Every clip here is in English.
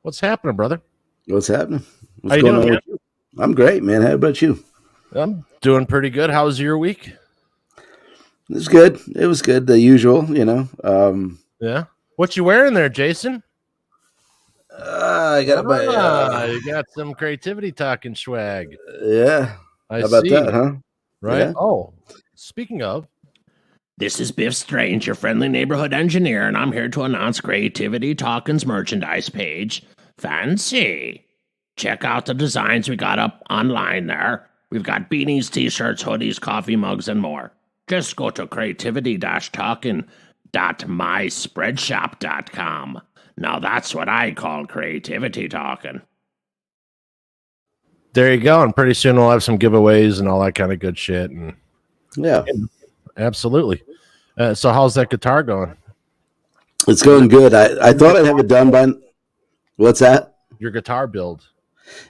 What's happening, brother? What's happening? What's How you going doing, on man? with you? I'm great, man. How about you? I'm doing pretty good. How was your week? It was good. It was good. The usual, you know. Yeah. What you wearing there, Jason? I got my You got some creativity talking swag. yeah. I How about see. that, huh? Right. Yeah. Oh, speaking of, This is Biff Strange, your friendly neighborhood engineer, and I'm here to announce CreatiVity Talkin's merchandise page. Fancy. Check out the designs we got up online there. We've got beanies, t-shirts, hoodies, coffee mugs, and more. Just go to creativity-talkin.myspreadshop.com. Now that's what I call creativity talking. there you go. And pretty soon we'll have some giveaways and all that kind of good shit. And Yeah. absolutely. So how's that guitar going? It's going good. I thought I'd have it done by what's that? Your guitar build.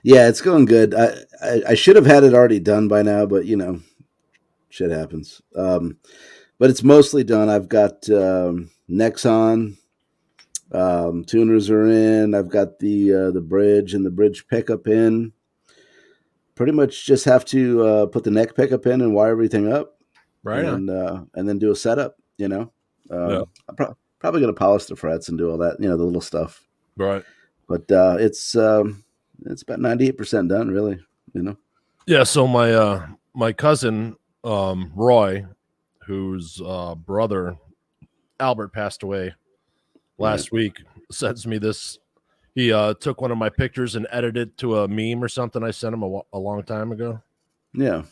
Yeah, it's going good. I should have had it already done by now, but you know, shit happens. But it's mostly done. I've got necks on. Tuners are in. I've got the bridge and the bridge pickup in. Pretty much just have to put the neck pickup in and wire everything up, Right and then do a setup. You know, Yeah. I'm probably gonna polish the frets and do all that. You know, the little stuff. Right. But it's about 98% done, really. You know. Yeah. So my cousin Roy, whose brother Albert passed away last week, sends me this. He took one of my pictures and edited it to a meme or something I sent him a long time ago. Yeah.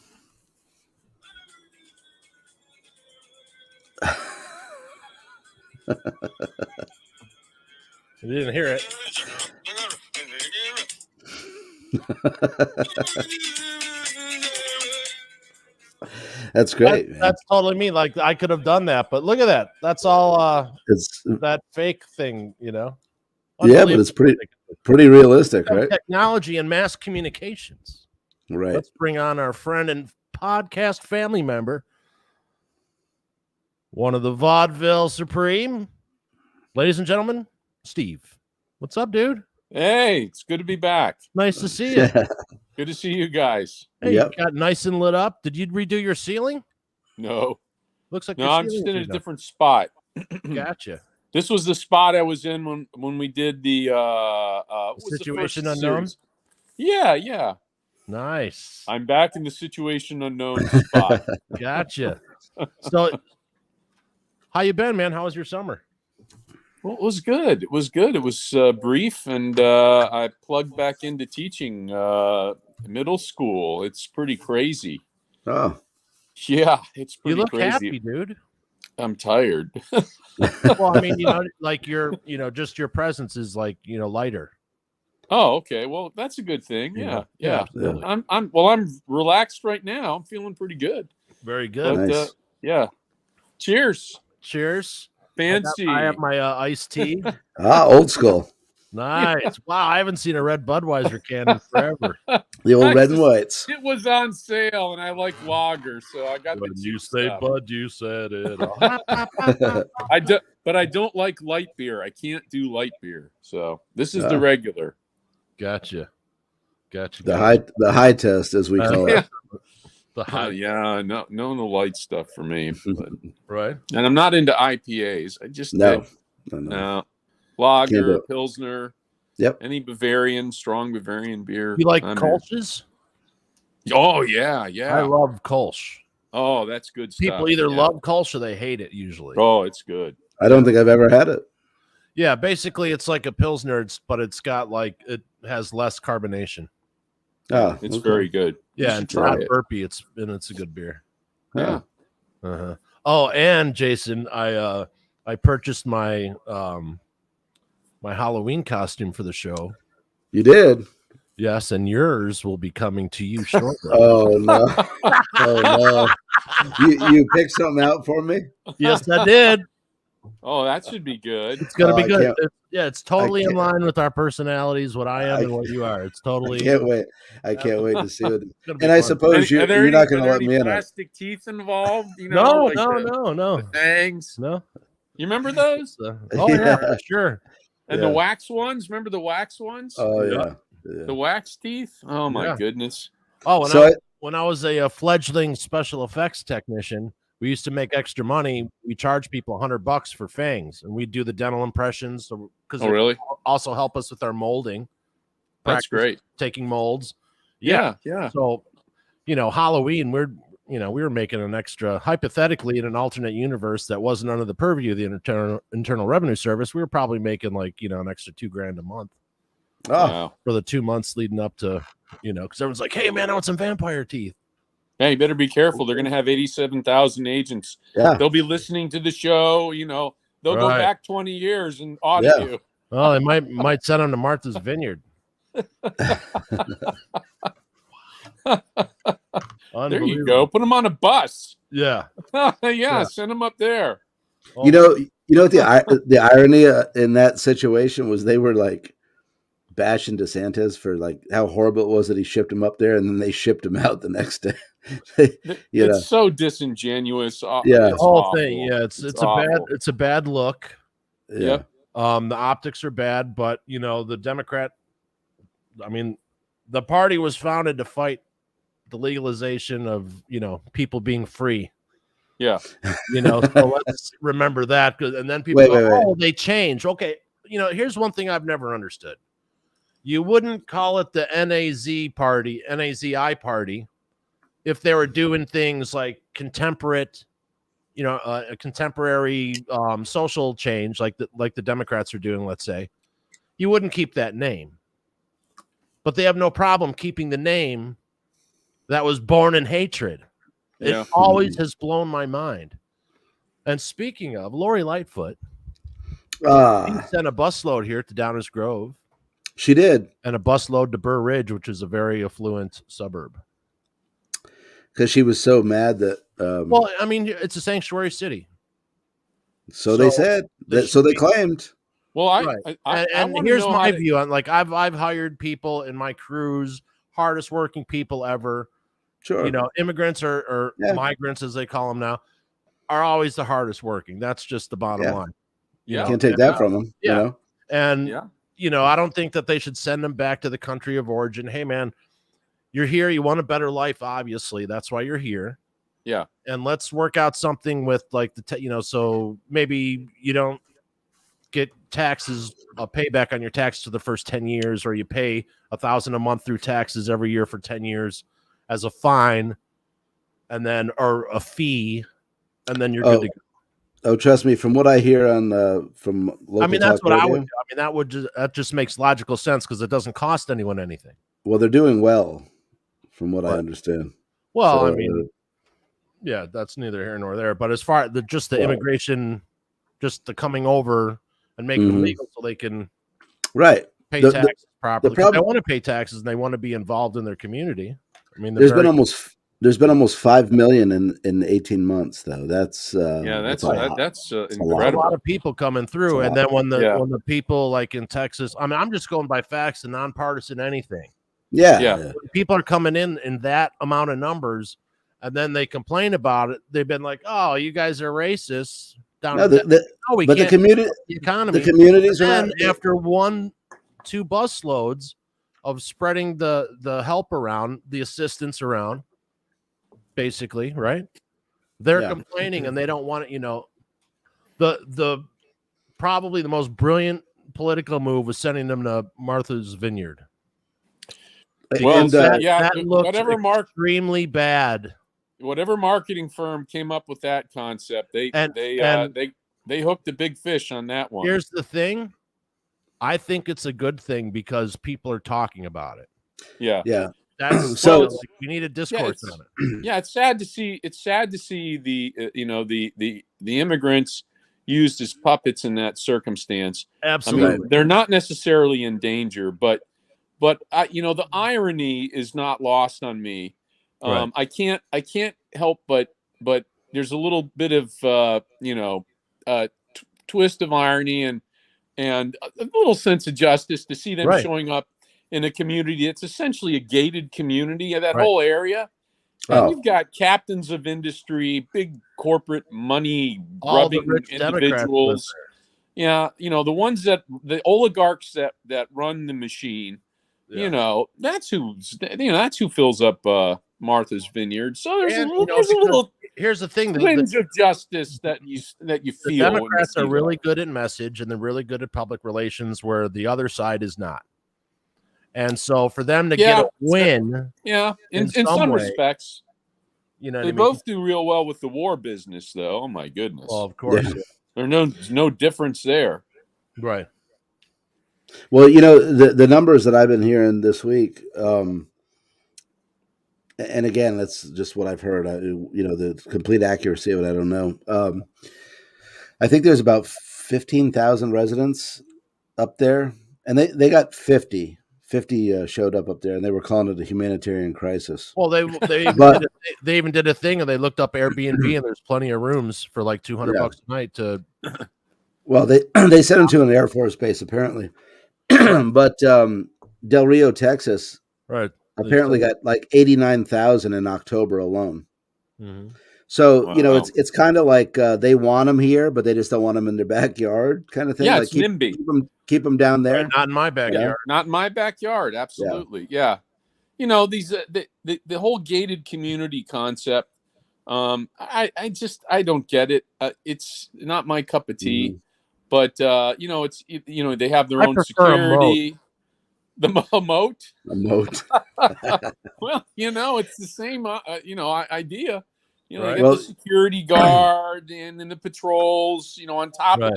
You didn't hear it. That's great. Man. That's totally me. Like I could have done that, but look at that. That's all It's that fake thing, you know. yeah, but it's pretty realistic, right? Technology and mass communications. Right. Let's bring on our friend and podcast family member, one of the Vaudeville Supreme, ladies and gentlemen, Steve. What's up, dude? Hey, it's good to be back. Nice to see you. Yeah. Good to see you guys. Hey, Yep. you got nice and lit up. Did you redo your ceiling? No, Looks like no, your I'm just ceiling's in a redone. different spot. Gotcha. This was the spot I was in when we did the what was the Situation first Unknown? series? Yeah. Nice. I'm back in the Situation Unknown spot. Gotcha. So, how you been, man? How was your summer? Well, it was good. It was good. It was brief, and I plugged back into teaching middle school. It's pretty crazy. Oh. Yeah, it's You pretty look crazy. happy, dude. I'm tired. Well, I mean, like just your presence is like, lighter. Oh, okay. Well, that's a good thing. Yeah. Absolutely. I'm relaxed right now. I'm feeling pretty good. Very good. But, Nice. yeah. Cheers. Cheers. Fancy. I have my iced tea. Old school. Nice. Wow, I haven't seen a red Budweiser can in forever. The old red and whites. It was on sale, and I like lager, so I got When the you cheap say stuff. Bud, you said it. But I don't like light beer. I can't do light beer. So this is the Ah. regular. Gotcha. The high test, as we call Yeah. it. The high, Yeah, no light stuff for me. But, right? and I'm not into IPAs. I just No. no. Can't do Lager, it. Pilsner, Yep. any strong Bavarian beer. You like I'm in. Kolsch's? Oh yeah. I love Kolsch. Oh, that's good stuff. People either Yeah. love Kolsch or they hate it usually. Oh, it's good. I don't think I've ever had it. Yeah, basically it's like a Pilsner, but it has less carbonation. Oh, It's okay. very good. You Yeah, should and it's try not it. burpy. It's a good beer. Yeah. Uh-huh. Oh, and Jason, I purchased my my Halloween costume for the show. You did? Yes, and yours will be coming to you shortly. Oh no! Oh no! You picked something out for me? Yes, I did. Oh, that should be good. It's gonna Oh, be I good. can't- It's totally in can't- line with our personalities, what I am I and what you are. It's totally. I can't wait. I can't wait to see it. gonna be And I fun. suppose you're not going to let me in on it. plastic teeth involved? You know, No, like no. the fangs. No. You remember those? Oh yeah, Yeah. sure. And the wax ones, remember the wax ones? Oh Yeah. yeah. The wax teeth? Oh my Yeah. goodness. Oh, when I was a fledgling special effects technician, we used to make extra money. We charge people $100 for fangs, and we do the dental impressions because Oh, really? also help us with our molding. That's great. Taking molds. Yeah. So, Halloween, we were making an extra, hypothetically, in an alternate universe that wasn't under the purview of the Internal Revenue Service. We were probably making an extra $2,000 a month. Oh, Wow. For the 2 months leading up to, because everyone's like, hey, man, I want some vampire teeth. Yeah, you better be careful. They're going to have 87,000 agents. yeah. They'll be listening to the show. They'll go Right. back 20 years and audit you. Oh, they might send them to Martha's Vineyard. There you go. Put them on a bus. Yeah. Yeah, send them up there. You know what the irony in that situation was? They were like bashing DeSantis for like how horrible it was that he shipped him up there, and then they shipped him out the next day. It's so disingenuous. Yeah, the whole thing. Yeah, it's a bad look. Yeah. Yep. The optics are bad, but the Democrat, the party was founded to fight the legalization of people being free. Yeah. So let's remember that. And then people go, they change. Okay. Here's one thing I've never understood. You wouldn't call it the NAZI party if they were doing things like contemporary social change, like the Democrats are doing, let's say. You wouldn't keep that name. But they have no problem keeping the name that was born in hatred. Yeah. It always has blown my mind. And speaking of, Lori Lightfoot, she sent a busload here to Downers Grove. She did. And a busload to Burr Ridge, which is a very affluent suburb. Because she was so mad that... it's a sanctuary city. So they said. So they claimed. Well, here's my view on, like, I've hired people in my crews, hardest working people ever. Sure. Immigrants or migrants, as they call them now, are always the hardest working. That's just the bottom line. You can't take that from them. Yeah. And, I don't think that they should send them back to the country of origin. Hey, man, you're here. You want a better life, obviously. That's why you're here. Yeah. And let's work out something with, like, so maybe you don't get taxes, a payback on your taxes for the first 10 years, or you pay $1,000 a month through taxes every year for 10 years as a fine, and then, or a fee, and then you're good to go. Oh, trust me, from what I hear on from local that's what radio, I would. That just makes logical sense because it doesn't cost anyone anything. Well, they're doing well, from what I understand. Well, that's neither here nor there. But as far as the immigration, just the coming over and making it legal so they can pay taxes properly. They want to pay taxes and they want to be involved in their community. There's been almost 5 million in 18 months, though. That's incredible. That's a lot of people coming through, and then when the people like in Texas, I'm just going by facts and nonpartisan anything. Yeah. People are coming in that amount of numbers, and then they complain about it. They've been like, "Oh, you guys are racist." The economy. The communities are. And after 1-2 busloads of spreading the help around, the assistance around, basically, right? They're complaining and they don't want it. The probably the most brilliant political move was sending them to Martha's Vineyard. Well, that looks extremely bad. Whatever marketing firm came up with that concept, they hooked a big fish on that one. Here's the thing. I think it's a good thing because people are talking about it. Yeah. That's we need a discourse on it. Yeah, it's sad to see. It's sad to see the immigrants used as puppets in that circumstance. Absolutely, they're not necessarily in danger, but the irony is not lost on me. Right. I can't help but there's a little bit of twist of irony and a little sense of justice to see them showing up in a community that's essentially a gated community, that whole area. And you've got captains of industry, big corporate money grubbing individuals, Yeah, the ones the oligarchs that run the machine, that's who fills up Martha's Vineyard. So there's And, there's a little here's the thing: twinge of justice that you the feel. Democrats are really good at message, and they're really good at public relations, where the other side is not. And so, for them to get a win, in some respects, they both do real well with the war business, though. Oh my goodness! Well, of course, there's no difference there. Right. Well, the numbers that I've been hearing this week, and again, that's just what I've heard. The complete accuracy of it, I don't know. I think there's about 15,000 residents up there, and they got 50 showed up there, and they were calling it a humanitarian crisis. Well, they even did a thing, and they looked up Airbnb, and there's plenty of rooms for like $200 a night to. Well, they sent them to an Air Force base apparently, but Del Rio, Texas, right, apparently got like 89,000 in October alone. Mm-hmm. So it's kind of like they want them here, but they just don't want them in their backyard, kind of thing. Yeah, like it's NIMBY. Keep them down there. Right, not in my backyard. Not in my backyard. Absolutely, yeah. These the whole gated community concept. I don't get it. It's not my cup of tea. Mm-hmm. But they have their own security. The moat. A moat. Well, it's the same idea. They right. got the security guard and the patrols, on top of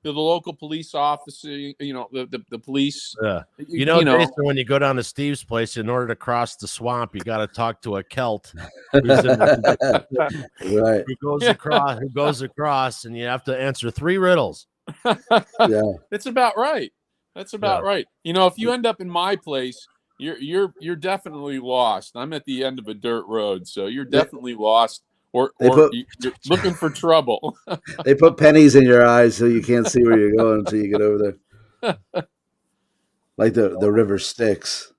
the local police officer, the police. Yeah. Jason, when you go down to Steve's place, in order to cross the swamp, you got to talk to a Celt who's right. who goes across, and you have to answer 3 riddles. Yeah. That's about right. Right. If you end up in my place, you're definitely lost. I'm at the end of a dirt road, so you're definitely lost. Or you're looking for trouble. They put pennies in your eyes so you can't see where you're going until you get over there. Like the river Styx.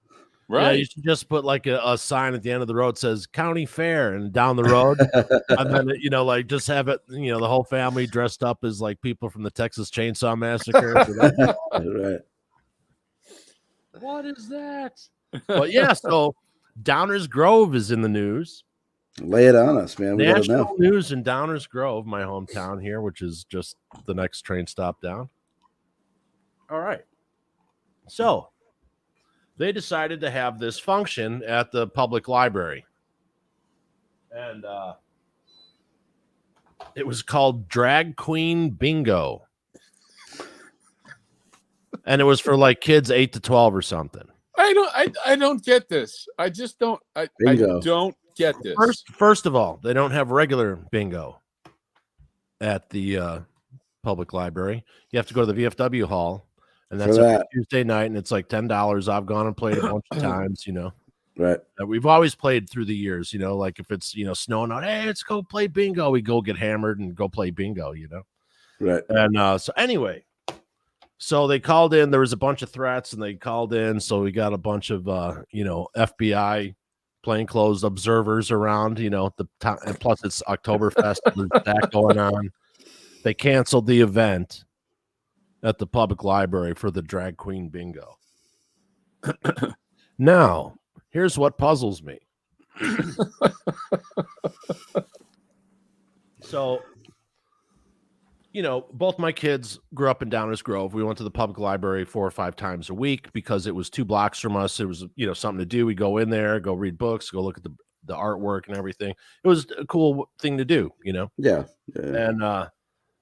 Right. Yeah, you should just put like a sign at the end of the road that says County Fair, and down the road, and then just have it, the whole family dressed up as like people from the Texas Chainsaw Massacre. Right. What is that? But yeah, so Downers Grove is in the news. Lay it on us, man. We National news in Downers Grove, my hometown here, which is just the next train stop down. All right. So they decided to have this function at the public library. And it was called Drag Queen Bingo. And it was for like kids 8 to 12 or something. I don't get this. I just don't. I don't get this. First of all, they don't have regular bingo at the public library. You have to go to the VFW hall, and that's every Tuesday night, and it's like $10. I've gone and played a bunch of times, Right. We've always played through the years, like if it's snowing out, hey, let's go play bingo. We go get hammered and go play bingo, Right. And so anyway. So they called in. There was a bunch of threats, and they called in. So we got a bunch of, FBI plainclothes observers around. And plus it's Oktoberfest. There's that going on. They canceled the event at the public library for the Drag Queen Bingo. Now, here's what puzzles me. So. Both my kids grew up in Downers Grove. We went to the public library 4 or 5 times a week because it was 2 blocks from us. It was, something to do. We go in there, go read books, go look at the artwork and everything. It was a cool thing to do, Yeah. And,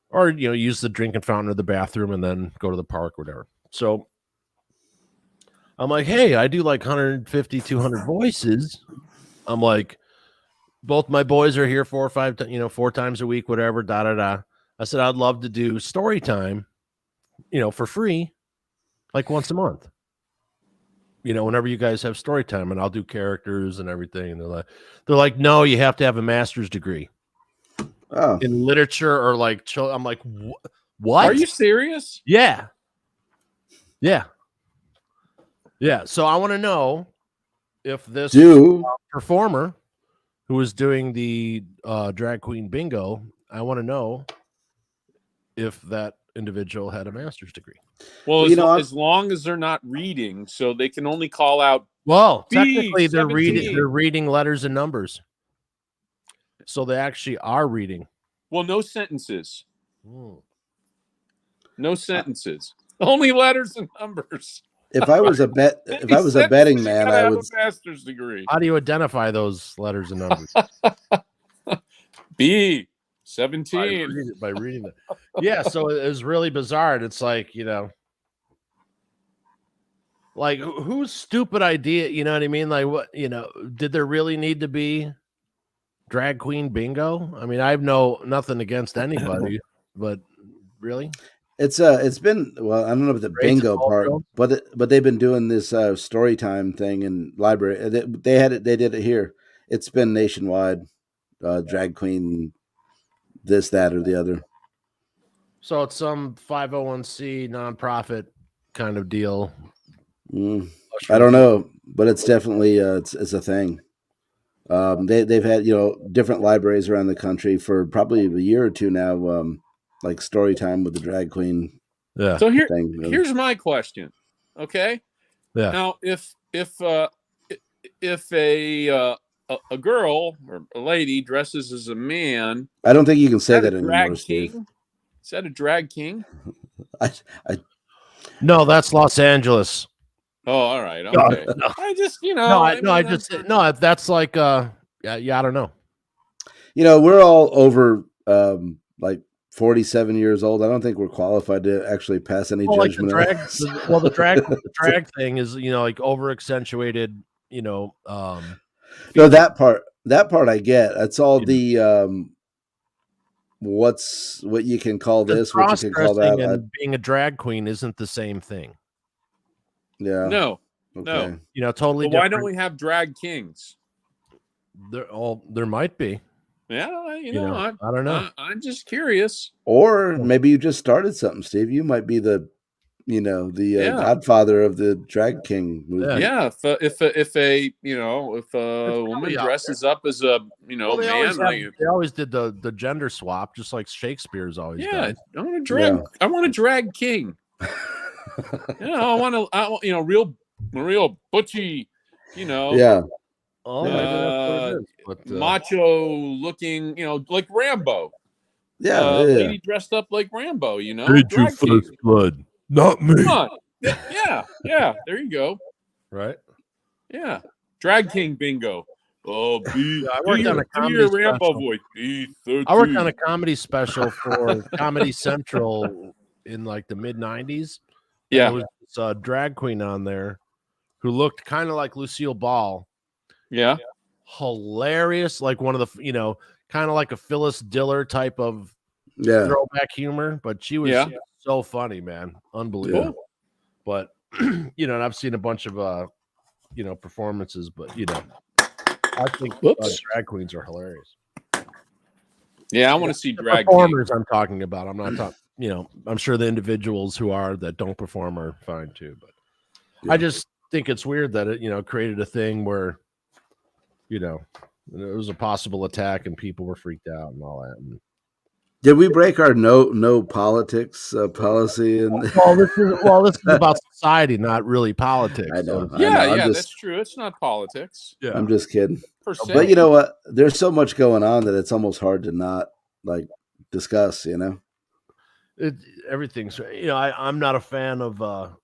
or, use the drinking fountain or the bathroom and then go to the park or whatever. So I'm like, hey, I do like 150, 200 voices. I'm like, both my boys are here 4 or 5, 4 times a week, whatever, da-da-da. I said, I'd love to do story time, for free, like once a month, whenever you guys have story time, and I'll do characters and everything. And they're like, no, you have to have a master's degree in literature or like, I'm like, what? Are you serious? Yeah. Yeah. Yeah. So I want to know if this performer who is doing the Drag Queen Bingo, I want to know if that individual had a master's degree. Well, You know, as long as they're not reading, so they can only call out. Well, B, technically, they're 17. reading letters and numbers, so they actually are reading. Well, no sentences. No sentences. Only letters and numbers. if I was a betting man, I would. Have a master's degree. How do you identify those letters and numbers? B 17 by reading them. Yeah, so it was really bizarre. And it's like, like whose stupid idea, you know what I mean? Like what, did there really need to be drag queen bingo? I mean, I have nothing against anybody, but really? It's been, well, I don't know about the bingo part, but they've been doing this story time thing in library. They did it here. It's been nationwide. Drag queen, this, that, or the other. So it's some 501c nonprofit kind of deal. I don't know, but it's definitely it's a thing. They've had different libraries around the country for probably a year or two now. Like story time with the drag queen. Yeah. So here's my question. Okay. Yeah. Now, if a girl or a lady dresses as a man, I don't think you can say that anymore, Steve. Steve. Is that a drag king? No, that's Los Angeles. Oh, all right. Okay. No. I just, that's like, yeah, I don't know. We're all over, like 47 years old. I don't think we're qualified to actually pass any judgment. The drag thing is, like over accentuated, no, that part I get. That's all the, what you can call this, what you can call that. And being a drag queen isn't the same thing. Yeah. No. Okay. No. Totally. Why don't we have drag kings? There might be. Yeah, I don't know. I'm just curious. Or maybe you just started something, Steve. You might be the godfather of the drag king movement. Yeah, if a woman dresses up as a man, they always did the gender swap, just like Shakespeare's always done. I want a drag king. I want a real butchy, Yeah. Macho looking, like Rambo. Lady dressed up like Rambo, Did you first blood? Not me. Come on. Yeah. There you go. Right. Yeah. Drag king bingo. Oh, I worked on a comedy Rambo voice. I worked on a comedy special for Comedy Central in like the mid '90s. Yeah. There was this drag queen on there who looked kind of like Lucille Ball. Yeah. Hilarious, like one of the kind of like a Phyllis Diller type of throwback humor, but she was so funny, man, unbelievable. But and I've seen a bunch of performances, but I think drag queens are hilarious. Yeah, I want to see drag performers. I'm talking about. I'm not talking. I'm sure the individuals that don't perform are fine too, but I just think it's weird that it created a thing where it was a possible attack and people were freaked out and all that. And, did we break our no politics policy? And this is about society, not really politics. I know. That's true. It's not politics. Yeah, I'm just kidding. But you know what? There's so much going on that it's almost hard to not discuss. Everything's. I'm not a fan of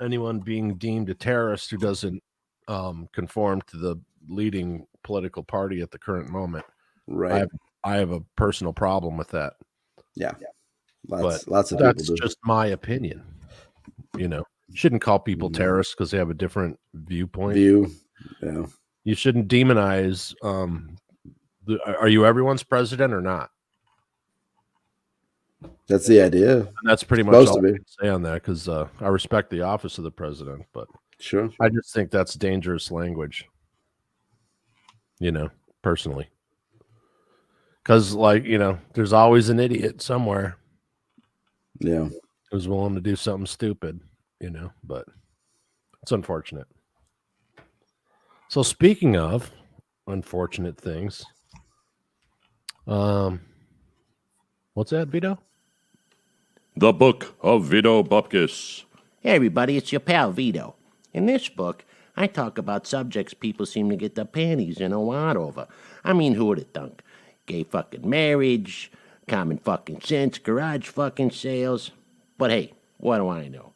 anyone being deemed a terrorist who doesn't conform to the leading political party at the current moment. Right. I have a personal problem with that. Yeah. Lots of people that's do. just my opinion. You shouldn't call people terrorists because they have a different viewpoint. Yeah. You shouldn't demonize. Are you everyone's president or not? That's the idea. And that's pretty much all I can say on that because I respect the office of the president, but sure, I just think that's dangerous language. Personally. Because, there's always an idiot somewhere. Yeah. Who's willing to do something stupid, but it's unfortunate. So, speaking of unfortunate things, what's that, Vito? The Book of Vito Bupkis. Hey everybody, it's your pal Vito. In this book, I talk about subjects people seem to get their panties in a wad over. I mean, who would have thunk? Gay fucking marriage, common fucking sense, garage fucking sales. But hey, what do I know?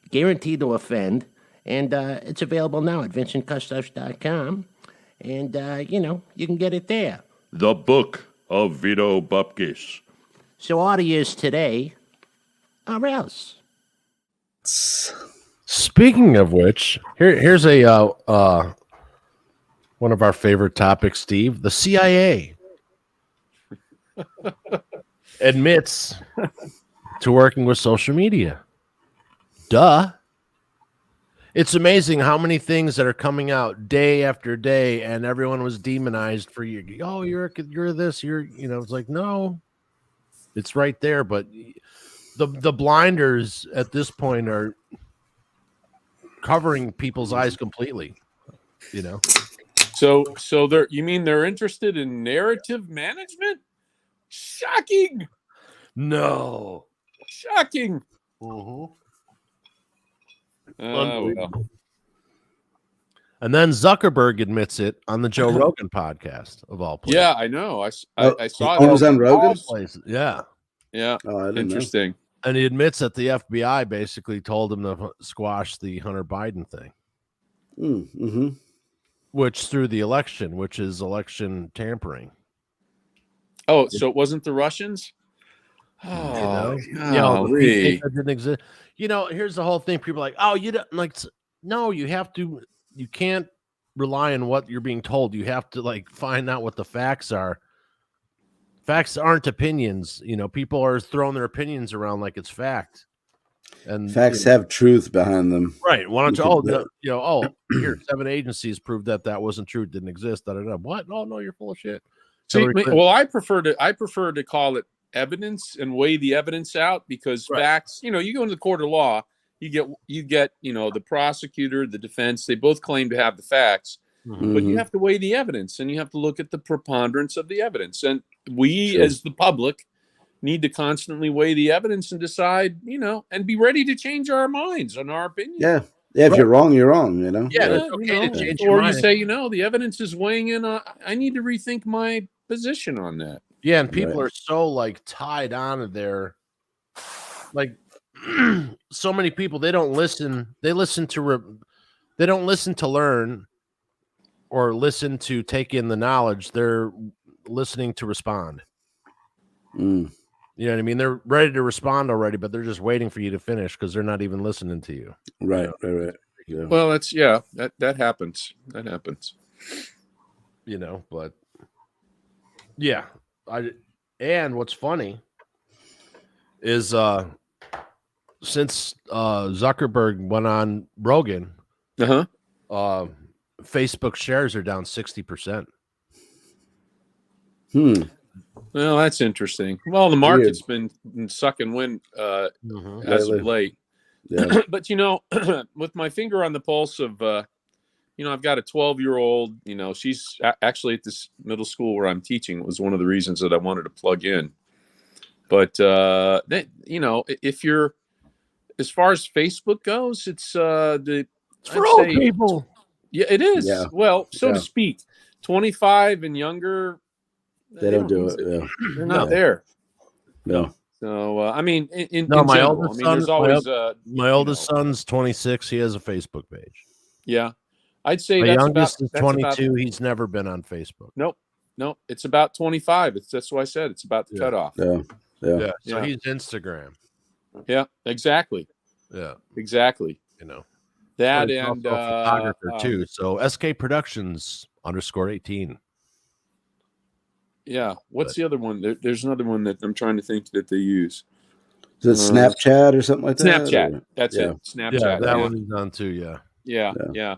Guaranteed to offend, and it's available now at vincentcustos.com. And, you can get it there. The Book of Vito Bupkis. So order yours today, or else. Speaking of which, here's a one of our favorite topics, Steve. The CIA admits to working with social media. Duh. It's amazing how many things that are coming out day after day, and everyone was demonized for you. Oh, you're this. It's like, no, it's right there. But the blinders at this point are covering people's eyes completely. So you mean they're interested in narrative management? Shocking. No. Shocking. Uh-huh. Well. And then Zuckerberg admits it on the Joe Rogan podcast of all places. Yeah, I know. I saw He that. was on Rogan? Yeah. Yeah. Oh, I didn't Interesting. know. And he admits that the FBI basically told him to squash the Hunter Biden thing, Mm-hmm. which through the election, which is election tampering. Oh, so it wasn't the Russians? Oh, we think that didn't exist. Here's the whole thing. People are like, oh, you don't like. No, you can't rely on what you're being told. You have to find out what the facts are. Facts aren't opinions. People are throwing their opinions around like it's fact. And facts have truth behind them. Right. Why don't here 7 agencies proved that wasn't true, didn't exist. What? No, you're full of shit. See, well, I prefer to call it evidence and weigh the evidence out, because facts, you go into the court of law, you get the prosecutor, the defense, they both claim to have the facts, but you have to weigh the evidence and you have to look at the preponderance of the evidence. And we as the public need to constantly weigh the evidence and decide, and be ready to change our minds on our opinion. Yeah. If you're wrong, you're wrong, Yeah, okay to change your mind. You say, the evidence is weighing in on, I need to rethink my position on that. Yeah, and people are so tied on to their so many people, they don't listen. They don't listen to learn or listen to take in the knowledge. They're listening to respond. You know what I mean? They're ready to respond already, but they're just waiting for you to finish because they're not even listening to you. Right. Yeah. Well, that happens. That happens. But yeah, and what's funny is since Zuckerberg went on Rogan, Facebook shares are down 60%. Well, that's interesting. Well, the market's been sucking wind as of late. Yeah. But with my finger on the pulse of I've got a 12-year-old, she's actually at this middle school where I'm teaching. It was one of the reasons that I wanted to plug in. But if you're, as far as Facebook goes, it's for old people. Yeah, it is. Yeah. Well, so to speak. 25 and younger, they don't do it. Yeah. They're not there. No. So in my general, oldest son, there's always my oldest son's 26. He has a Facebook page. Yeah, I'd say my that's youngest is 22. About, he's never been on Facebook. Nope. It's about 25. That's what I said. It's about the cutoff. Yeah. So he's Instagram. Yeah, exactly. Yeah, exactly. That and photographer too. So SK Productions _18. Yeah. What's the other one? There's another one that I'm trying to think that they use. Is it Snapchat or something like that? Snapchat. That's it. Snapchat. Yeah, that one is on too. Yeah.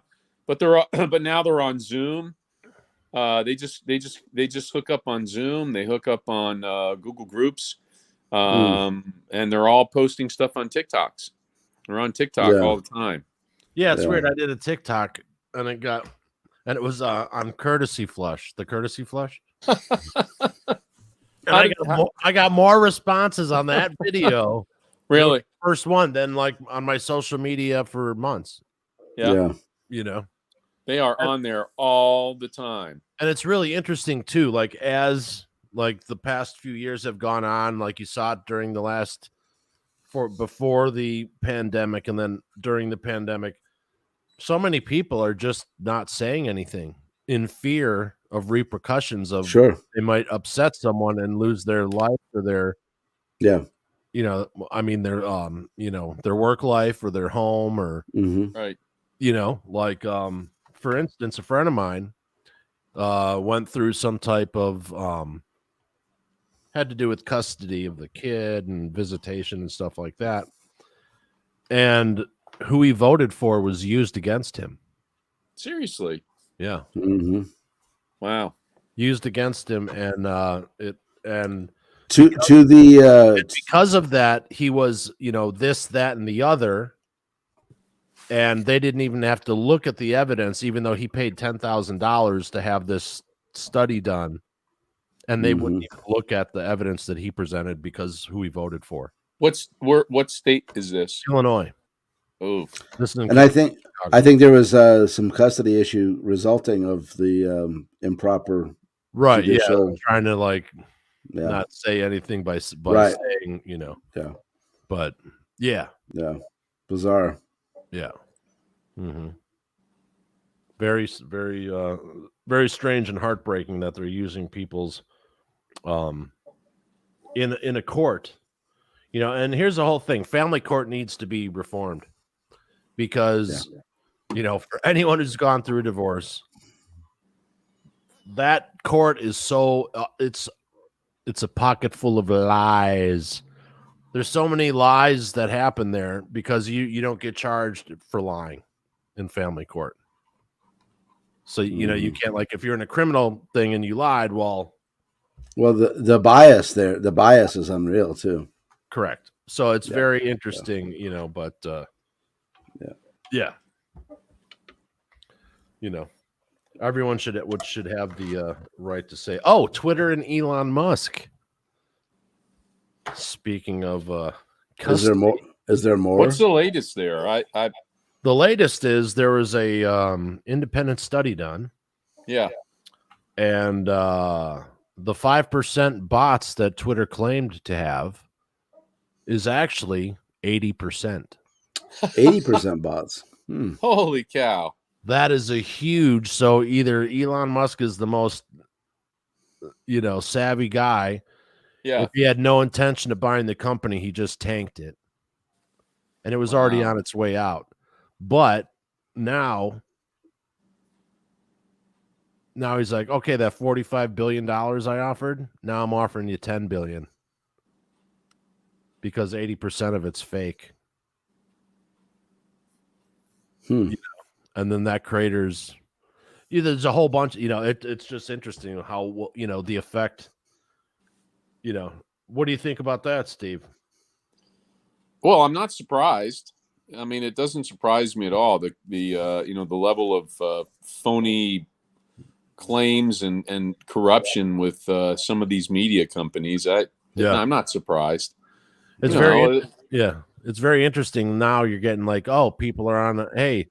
But but now they're on Zoom. They just hook up on Zoom. They hook up on Google Groups, and they're all posting stuff on TikToks. They're on TikTok all the time. Yeah, it's weird. I did a TikTok and it was on Courtesy Flush. The Courtesy Flush. And I got more responses on that video. Really? First one than like on my social media for months. Yeah. You know, They are on there all the time. and it's really interesting too. Like as like the past few years have gone on, like you saw it during the last before the pandemic and then during the pandemic, so many people are just not saying anything in fear of repercussions of they might upset someone and lose their life or their you know, I mean their you know, their work life or their home or right. You know, like for instance, a friend of mine went through some type of had to do with custody of the kid and visitation and stuff like that. And who he voted for was used against him. Seriously? Yeah. Wow. Used against him, and because of that, he was, you know, this, that, and the other. And they didn't even have to look at the evidence, even though he paid $10,000 to have this study done. And they wouldn't even look at the evidence that he presented because who he voted for. What state is this? Illinois. Oh, and I think there was some custody issue resulting of the improper judicial. Yeah, trying to like not say anything by saying, you know. Yeah. But yeah. Bizarre. Yeah. Very, very, very strange and heartbreaking that they're using people's in a court, you know. And here's the whole thing: family court needs to be reformed because you know, for anyone who's gone through a divorce, that court is so it's a pocket full of lies. There's so many lies that happen there because you don't get charged for lying in family court. So, you know, you can't, like, if you're in a criminal thing and you lied, well, the bias there, the bias is unreal too. Correct. So it's very interesting, you know, but yeah. You know, everyone should have the right to say, oh, Twitter and Elon Musk. Speaking of is there more? What's the latest there? The latest is there was a independent study done. Yeah. And the 5% bots that Twitter claimed to have is actually 80%. 80% bots. Holy cow. That is a huge. So either Elon Musk is the most, you know, savvy guy. Yeah. If he had no intention of buying the company, he just tanked it. And it was already on its way out. But now he's like, okay, that $45 billion I offered, now I'm offering you $10 billion because 80% of it's fake. You know? And then that creators, there's a whole bunch, you know, it's just interesting how, you know, the effect, you know. What do you think about that, Steve? Well, I'm not surprised. I mean, it doesn't surprise me at all. The you know, the level of phony claims and corruption with some of these media companies. I'm not surprised. It's it's very interesting. Now you're getting like, oh, people are on. Hey,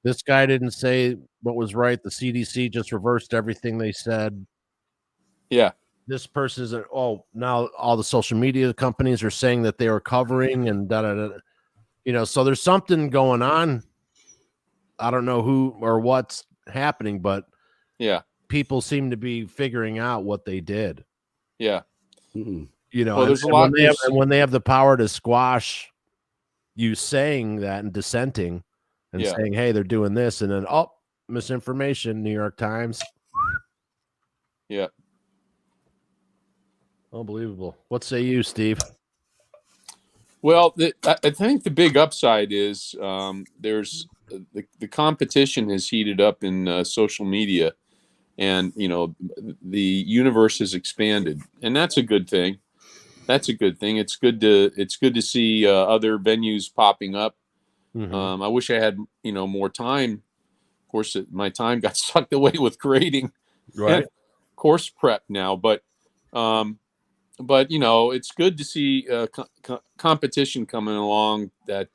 this guy didn't say what was right. The CDC just reversed everything they said. Yeah. This person is. Now all the social media companies are saying that they were covering and da da da. You know, so there's something going on. I don't know who or what's happening, but people seem to be figuring out what they did. Yeah. You know, well, there's a lot. When they have the power to squash you saying that and dissenting and saying, hey, they're doing this, and then misinformation, New York Times. Yeah. Unbelievable. What say you, Steve? Well, I think the big upside is there's the competition has heated up in social media, and you know, the universe has expanded, and that's a good thing. That's a good thing. It's good to see other venues popping up. I wish I had, you know, more time. Of course, my time got sucked away with creating course prep now, but but it's good to see competition coming along. That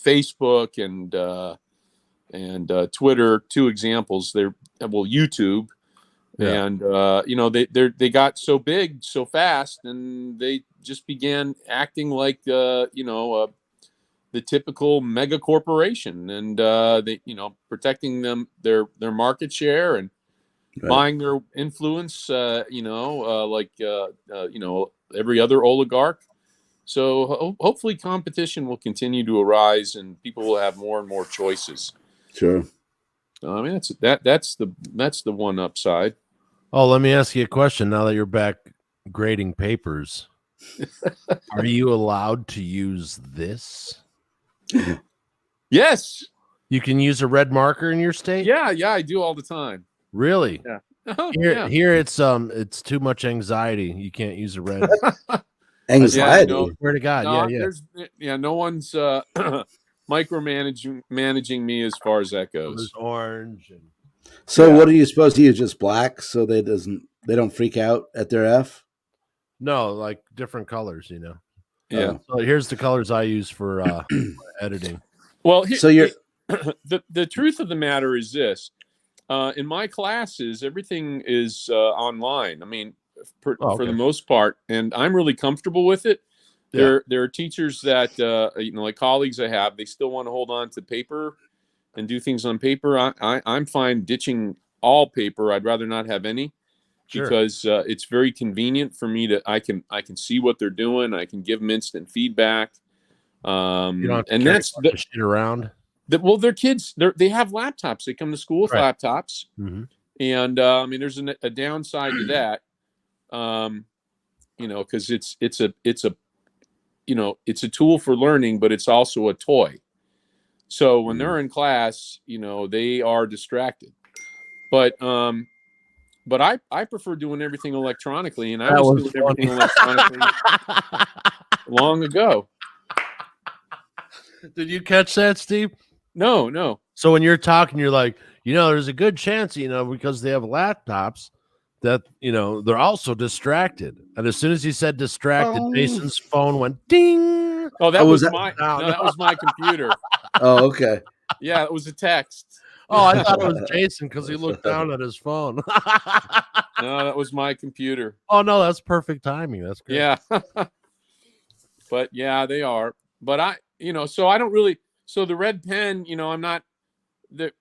Facebook and Twitter, two examples. YouTube. Yeah. And they got so big so fast, and they just began acting like the typical mega corporation, and they protecting their market share and buying their influence, like every other oligarch. So hopefully competition will continue to arise, and people will have more and more choices. Sure. I mean, that's the one upside. Oh, let me ask you a question now that you're back grading papers. Are you allowed to use this? Yes. You can use a red marker in your state? Yeah, I do all the time. Really? Yeah. Here it's too much anxiety. You can't use a red. Anxiety. Yeah, Swear to God. no, Yeah. no one's managing me as far as that goes. There's orange. And... So what are you supposed to use? Just black so they don't freak out at their F? No, like different colors, Yeah. So here's the colors I use for editing. Well, so you're the truth of the matter is this. In my classes, everything is online. I mean, for the most part, and I'm really comfortable with it. Yeah. There are teachers that like colleagues I have, they still want to hold on to paper and do things on paper. I'm fine ditching all paper. I'd rather not have any. Sure. Because it's very convenient for me I can see what they're doing. I can give them instant feedback. You don't have to and carry that's the shit around. Well, their kids, they have laptops. They come to school with laptops. Mm-hmm. And I mean, there's a downside to that, because it's a tool for learning, but it's also a toy. So when they're in class, they are distracted. But I prefer doing everything electronically, and I was doing everything electronically long ago. Did you catch that, Steve? No. So when you're talking, you're like, there's a good chance, because they have laptops that, they're also distracted. And as soon as he said distracted, Jason's phone went ding. Oh, that was my computer. Oh, okay. Yeah, it was a text. Oh, I thought it was Jason because he looked down at his phone. No, that was my computer. Oh, no, that's perfect timing. That's great. Yeah. But yeah, they are. But so I don't really, so the red pen, I'm not, the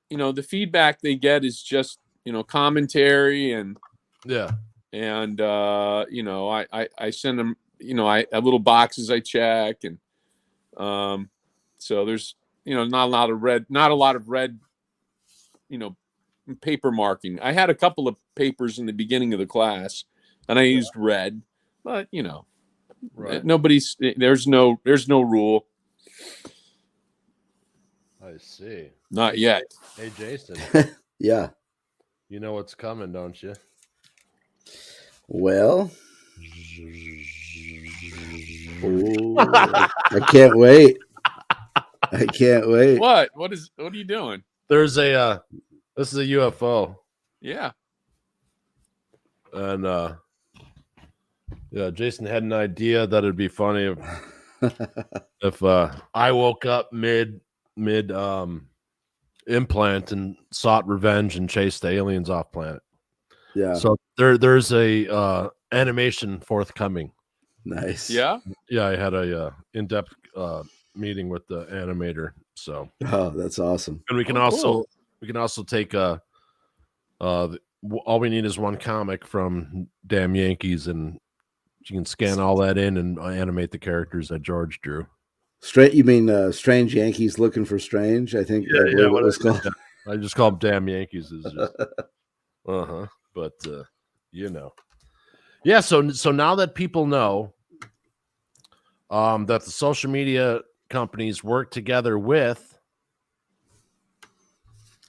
feedback they get is just, commentary and, and, I send them, I have little boxes I check, and, so there's, not a lot of red, paper marking. I had a couple of papers in the beginning of the class, and I used red, but there's no rule. I see. Not yet. Hey, Jason. Yeah. You know what's coming, don't you? Well, I can't wait. I can't wait. What are you doing? There's this is a UFO. Yeah. And Jason had an idea that it'd be funny if I woke up mid implant and sought revenge and chased the aliens off planet. Yeah. So there's a animation forthcoming. Nice. Yeah. Yeah, I had a in-depth meeting with the animator. So that's awesome. And we can also take all we need is one comic from Damn Yankees, and you can scan all that in and animate the characters that George drew. You mean Strange Yankees Looking for Strange? I think what it was called. I just call them Damn Yankees. Is just, but yeah. So now that people know that the social media companies work together with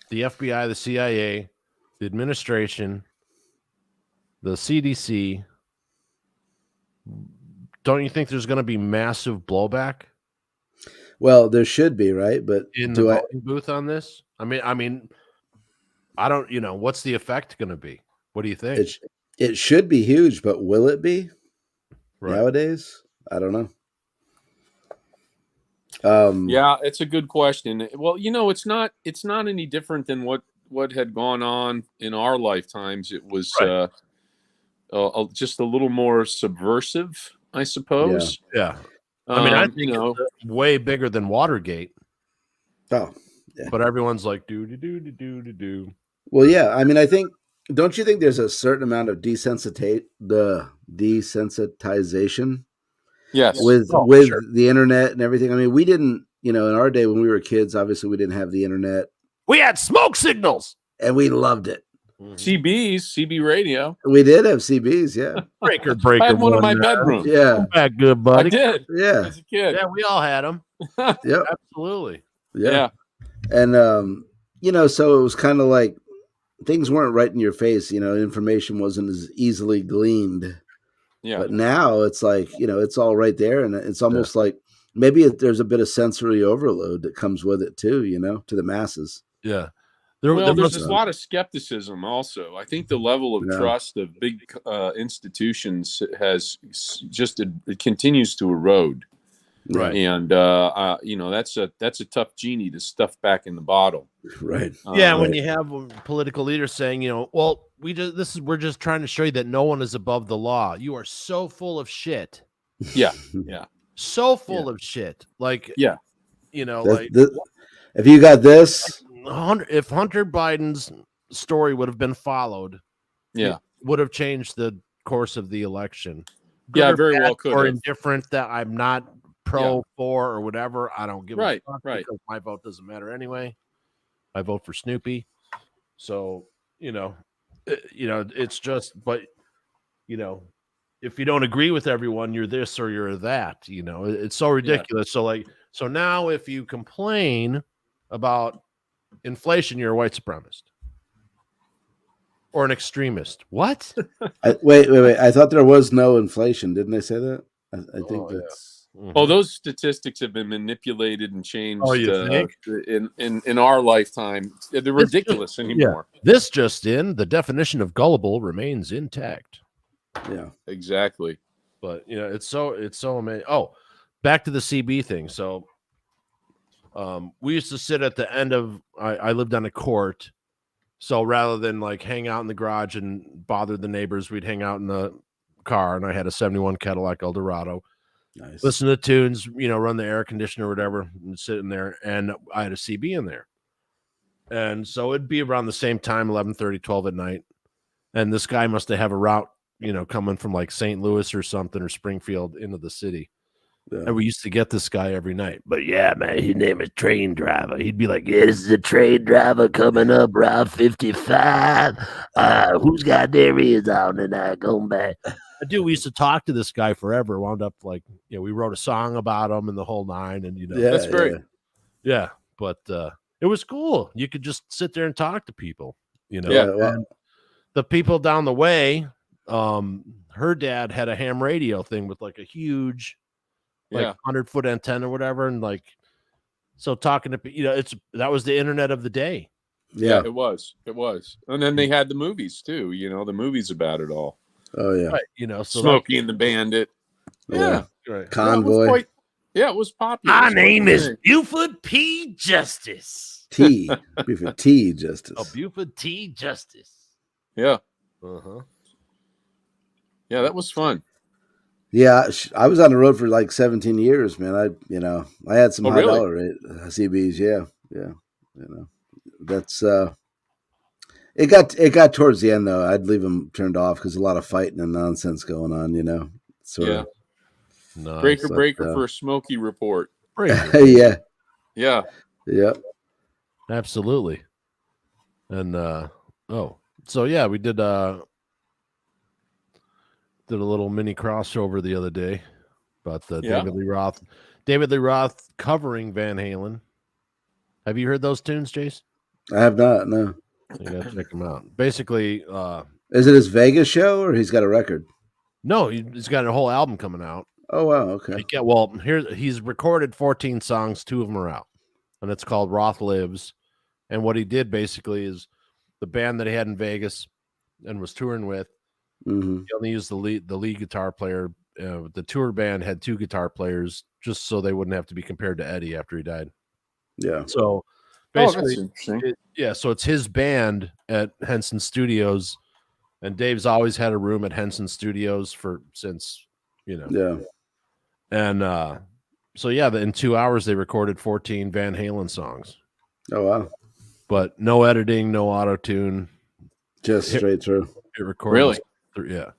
the FBI, the CIA, the administration, the CDC, don't you think there's going to be massive blowback? Well, there should be, right? But in the voting booth on this, I mean, I don't. What's the effect going to be? What do you think? It should be huge, but will it be Right. nowadays? I don't know. Yeah, it's a good question. Well, it's not any different than what had gone on in our lifetimes. It was Right. just a little more subversive, I suppose. Yeah. I mean, I think you know, it's way bigger than Watergate, Oh, yeah. but everyone's like, do. Well, yeah. I mean, don't you think there's a certain amount of desensitization yes. with Oh, sure. the internet and everything? I mean, we didn't, in our day when we were kids, obviously we didn't have the internet, We had smoke signals. and we loved it. CB radio. We did have CBs, yeah. Breaker. I had one in my bedroom. Yeah. Come back, good I buddy. did Yeah. as a kid. Yeah, we all had them. Yep. Absolutely. Yeah. And so it was kind of like things weren't right in your face, information wasn't as easily gleaned. Yeah. But now it's like, it's all right there, and it's almost like maybe there's a bit of sensory overload that comes with it too, to the masses. Yeah. There's a lot of skepticism also. I think the level of trust of big institutions has it continues to erode. Right. And that's a tough genie to stuff back in the bottle. Right. Yeah, when you have political leaders saying, well, we're just trying to show you that no one is above the law. You are so full of shit. Yeah. Yeah. So full of shit. Like, yeah. If you got this, if Hunter Biden's story would have been followed, it would have changed the course of the election. Good very well could. Or indifferent that I'm not pro, for, or whatever. I don't give a fuck because my vote doesn't matter anyway. I vote for Snoopy. So, it's just, but, if you don't agree with everyone, you're this or you're that, it's so ridiculous. Yeah. So now if you complain about inflation, you're a white supremacist or an extremist. What? Wait. I thought there was no inflation. Didn't they say that? I think that's. Mm-hmm. Oh, those statistics have been manipulated and changed you think? in our lifetime. They're ridiculous anymore. Yeah. This just in, the definition of gullible remains intact. Yeah, exactly. But it's so amazing. Oh, back to the CB thing. So we used to sit at the end of I lived on a court. So rather than like hang out in the garage and bother the neighbors, we'd hang out in the car, and I had a 71 Cadillac Eldorado. Nice. Listen to tunes, run the air conditioner or whatever, and sit in there. And I had a CB in there. And so it'd be around the same time, 11:30, 12 at night. And this guy must have a route, coming from like St. Louis or something, or Springfield into the city. Yeah. And we used to get this guy every night. But yeah, man, his name is Train Driver. He'd be like, yeah, this is a train driver coming up Route 55. Who's got their ears on tonight? Going back. Dude, we used to talk to this guy forever. Wound up like, we wrote a song about him and the whole nine. And, that's great. Yeah. But it was cool. You could just sit there and talk to people, Yeah. And the people down the way, her dad had a ham radio thing with like a huge, 100-foot antenna or whatever. And like, so talking to, that was the internet of the day. Yeah, it was. And then they had the movies too, the movies about it all. Oh yeah, right. So Smokey and the Bandit. Yeah, right. Convoy. It was popular. My name is Buford P. Justice. Buford T. Justice. Oh, Buford T. Justice. Yeah. Uh-huh. Yeah, that was fun. Yeah, I was on the road for like 17 years, man. I had some high dollar rate CBs. Yeah. That's it got towards the end though. I'd leave them turned off because a lot of fighting and nonsense going on. Sort of. Nice. Breaker for a Smokey report. Yeah. Yeah. Absolutely. And so yeah, we did a little mini crossover the other day about David Lee Roth covering Van Halen. Have you heard those tunes, Jace? I have not. No. You gotta check them out. Basically, is it his Vegas show or he's got a record? No, he's got a whole album coming out. Oh wow, okay. He's recorded 14 songs, 2 of them are out, and it's called Roth Lives. And what he did basically is the band that he had in Vegas and was touring with, Mm-hmm. He only used the lead guitar player. The tour band had 2 guitar players just so they wouldn't have to be compared to Eddie after he died. Yeah. So That's basically, interesting. so it's his band at Henson Studios, and Dave's always had a room at Henson Studios since. Yeah. And so in 2 hours they recorded 14 Van Halen songs, Oh wow. but no editing, no auto tune. Just straight through. It recorded. Really? Yeah.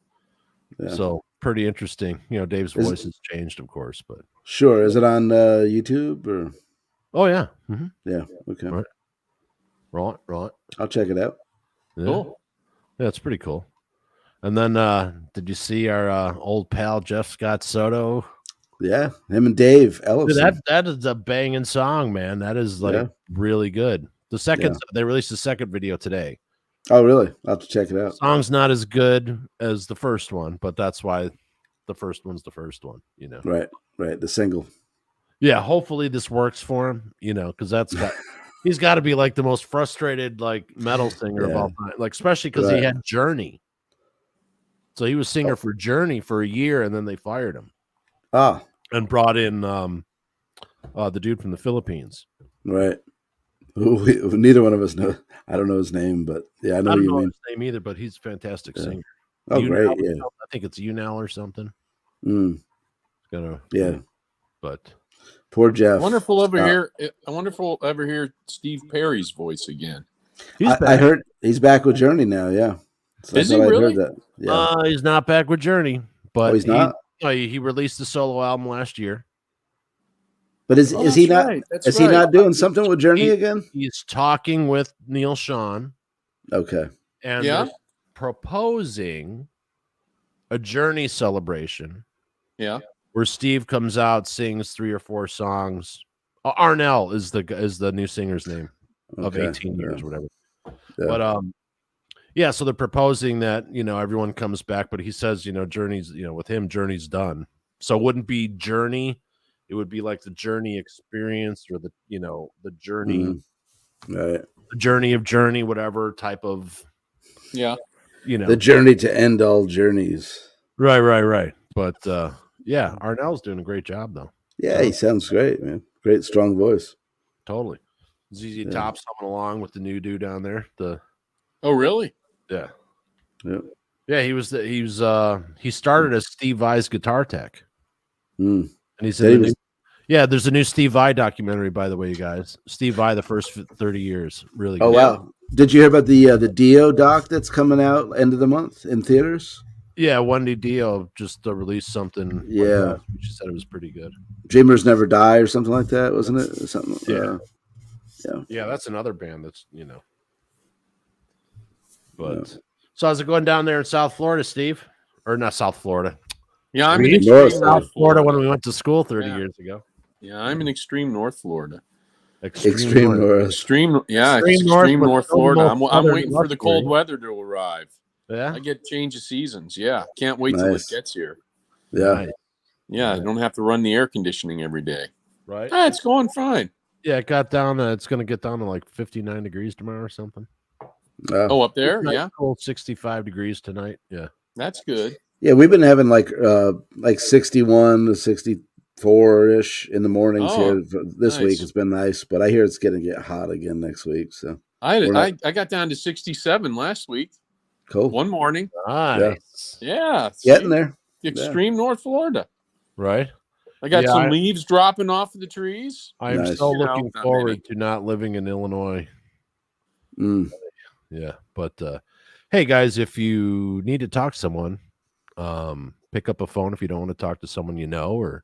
Yeah. So pretty interesting. Dave's voice has changed, of course, but Sure. Is it on YouTube or? oh yeah. Mm-hmm. Yeah. Okay. Right. I'll check it out. Yeah. Cool. Yeah, it's pretty cool. And then did you see our old pal Jeff Scott Soto? Yeah, him and Dave Ellison. Dude, that is a banging song, man. That is really good. They released the second video today. Oh, really? I'll have to check it out. Song's not as good as the first one, but that's why the first one's the first one, Right. The single. Yeah, hopefully this works for him, because he's got to be like the most frustrated like metal singer of all time, like especially because he had Journey. So he was singer for Journey for a year, and then they fired him. And brought in the dude from the Philippines. Right. Neither one of us know. I don't know his name, but yeah, I know you mean. His name either, but he's a fantastic singer. Oh, great! Yeah, I think it's Unal or something. But poor Jeff. I wonder if we'll ever hear Steve Perry's voice again. I heard he's back with Journey now. Yeah, so is he really? Heard that. Yeah. He's not back with Journey, but he's not. He released a solo album last year. But is he not? Is he not doing something with Journey again? He's talking with Neil Sean. Okay. And they're proposing a Journey celebration. Yeah. Where Steve comes out, sings 3 or 4 songs. Arnell is the new singer's name of 18 years, whatever. Yeah. But so they're proposing that everyone comes back, but he says Journey's with him Journey's done. So it wouldn't be Journey. It would be like the Journey experience or the Journey, right? The Journey of Journey, whatever type of the journey to end all journeys. Right. But Arnell's doing a great job though. Yeah, he sounds great, man. Great strong voice. Totally. ZZ Top's coming along with the new dude down there. Oh really? Yeah. Yeah. Yeah, he started as Steve Vai's guitar tech. And he's there's a new Steve Vai documentary, by the way, you guys. Steve Vai, the first 30 years. Really good. Oh, wow. Did you hear about the Dio doc that's coming out end of the month in theaters? Yeah, Wendy Dio just released something. Yeah. She said it was pretty good. Dreamers Never Die or something like that, wasn't it? Something. Yeah. Yeah, that's another band that's, But so how's it going down there in South Florida, Steve? Or not South Florida? Yeah, I'm in extreme South Florida when we went to school 30 years ago. Yeah, I'm in extreme North Florida. Extreme North. Extreme North Florida. I'm waiting for the cold weather to arrive. Yeah, I get change of seasons. Yeah, can't wait till it gets here. Yeah, I don't have to run the air conditioning every day. Right. It's going fine. Yeah, it got down. It's going to get down to like 59 degrees tomorrow or something. Up there, cold 65 degrees tonight. Yeah, that's good. Yeah, we've been having like 61 to 64 ish in the mornings here this week. It's been nice, but I hear it's going to get hot again next week. So I got down to 67 last week. Cool. One morning. Nice. Yeah. Getting there. Extreme North Florida. Right. I got some leaves dropping off of the trees. I'm so looking forward to not living in Illinois. Yeah, but hey guys, if you need to talk to someone, pick up a phone if you don't want to talk to someone you know,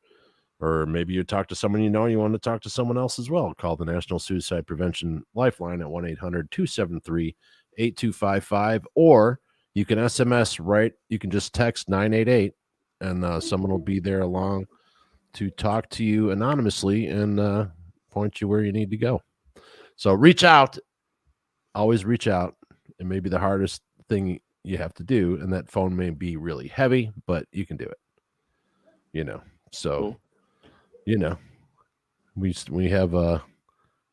or maybe you talk to someone you know and you want to talk to someone else as well. Call the National Suicide Prevention Lifeline at 1-800-273-8255, or you can SMS, you can just text 988 and someone will be there along to talk to you anonymously and point you where you need to go. So reach out. Always reach out. It may be the hardest thing you have to do, and that phone may be really heavy, but you can do it. So, we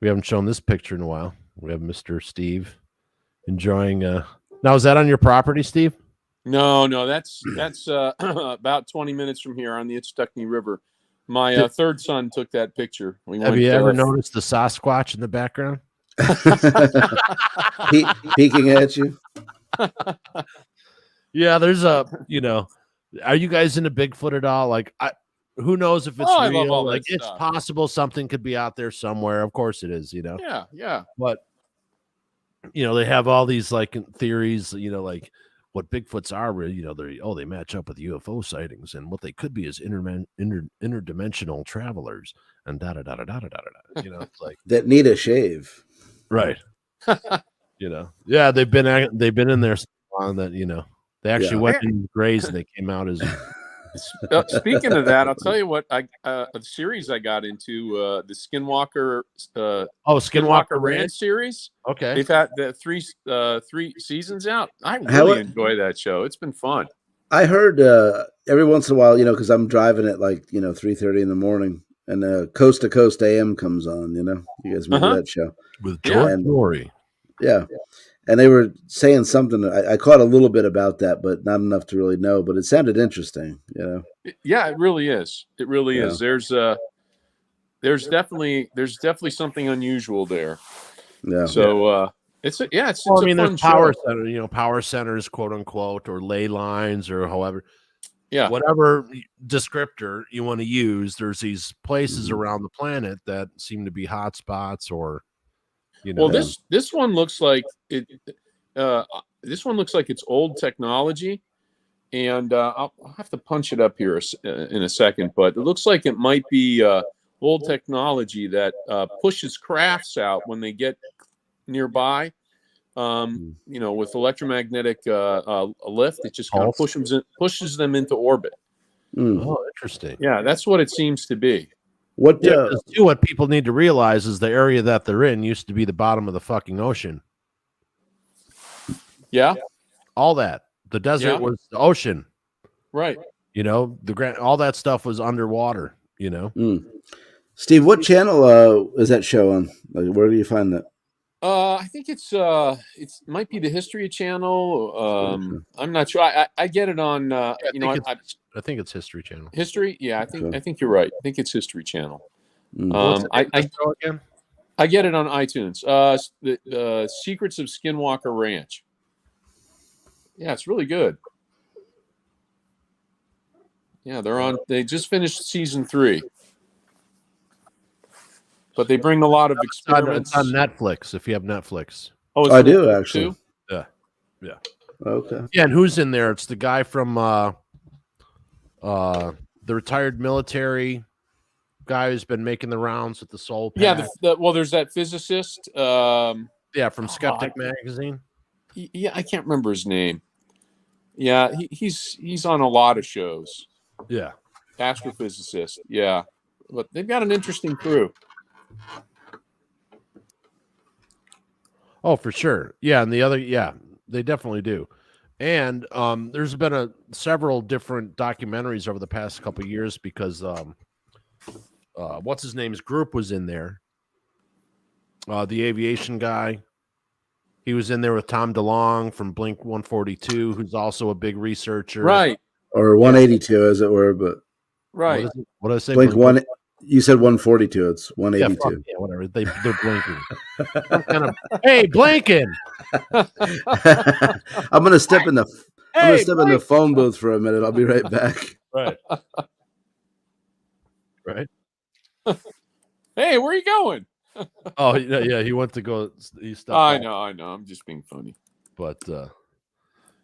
haven't shown this picture in a while. We have Mr. Steve enjoying. Now, is that on your property, Steve? No, that's about 20 minutes from here on the Itchtuckney River. My third son took that picture. Have you ever noticed the Sasquatch in the background? Peeking at you. Yeah, there's are you guys into Bigfoot at all? Like, who knows if it's I love real? all Like, that it's stuff. possible something could be out there somewhere. Of course it is, Yeah. But they have all these like theories, like what Bigfoots are, they match up with UFO sightings, and what they could be is interdimensional travelers, and da da da da da da da da. It's like That need a shave. right. Yeah, they've been in there so long that they actually went in grays and they came out as. Speaking of that, I'll tell you what. A series I got into the Skinwalker. Skinwalker Ranch series. Okay, they've had the three seasons out. I really enjoy that show. It's been fun. I heard every once in a while, because I'm driving at like 3:30 in the morning, and Coast to Coast AM comes on. You guys remember that show with George Norrie? Yeah. And they were saying something. I caught a little bit about that, but not enough to really know. But it sounded interesting, Yeah, it really is. It really is. There's definitely something unusual there. Yeah. So it's a fun there's power show. center, power centers, quote unquote, or ley lines, or however. Yeah. Whatever descriptor you want to use, there's these places around the planet that seem to be hot spots, or Well, this one looks like it. This one looks like it's old technology, and I'll have to punch it up here in a second. But it looks like it might be old technology that pushes crafts out when they get nearby. With electromagnetic lift, it just kind of pushes them into orbit. Oh, interesting. Yeah, that's what it seems to be. What people need to realize is the area that they're in used to be the bottom of the fucking ocean. Yeah. All that. The desert was the ocean. Right. All that stuff was underwater, Steve, what channel is that show on? Like, where do you find that? I think it might be the History Channel. I'm not sure. I get it on I think it's History Channel. History? Yeah, I think you're right. I think it's History Channel. Again? I get it on iTunes. The Secrets of Skinwalker Ranch. Yeah, it's really good. Yeah, they just finished season 3. But they bring a lot of experiments. It's on Netflix, if you have Netflix. Oh, I do, actually. Too? Yeah. Okay. Yeah, and who's in there? It's the guy from the retired military guy who's been making the rounds with the Soul Pack. Yeah, there's that physicist. From Skeptic Magazine. Yeah, I can't remember his name. Yeah, he's on a lot of shows. Yeah. Astrophysicist. Yeah. But they've got an interesting crew. Oh, for sure. Yeah, and the other, they definitely do. And there's been several different documentaries over the past couple of years because what's his name's group was in there. The aviation guy. He was in there with Tom DeLonge from Blink 142, who's also a big researcher. Right. Or 182, as it were, but right. What did I say? Blink 1. You said 142. It's 182. Yeah, whatever. They're blinking. Hey, blinking! I'm gonna step in the phone booth for a minute. I'll be right back. Right. Right. Hey, where are you going? Oh yeah, he went to go. He stopped. I know. I'm just being funny. But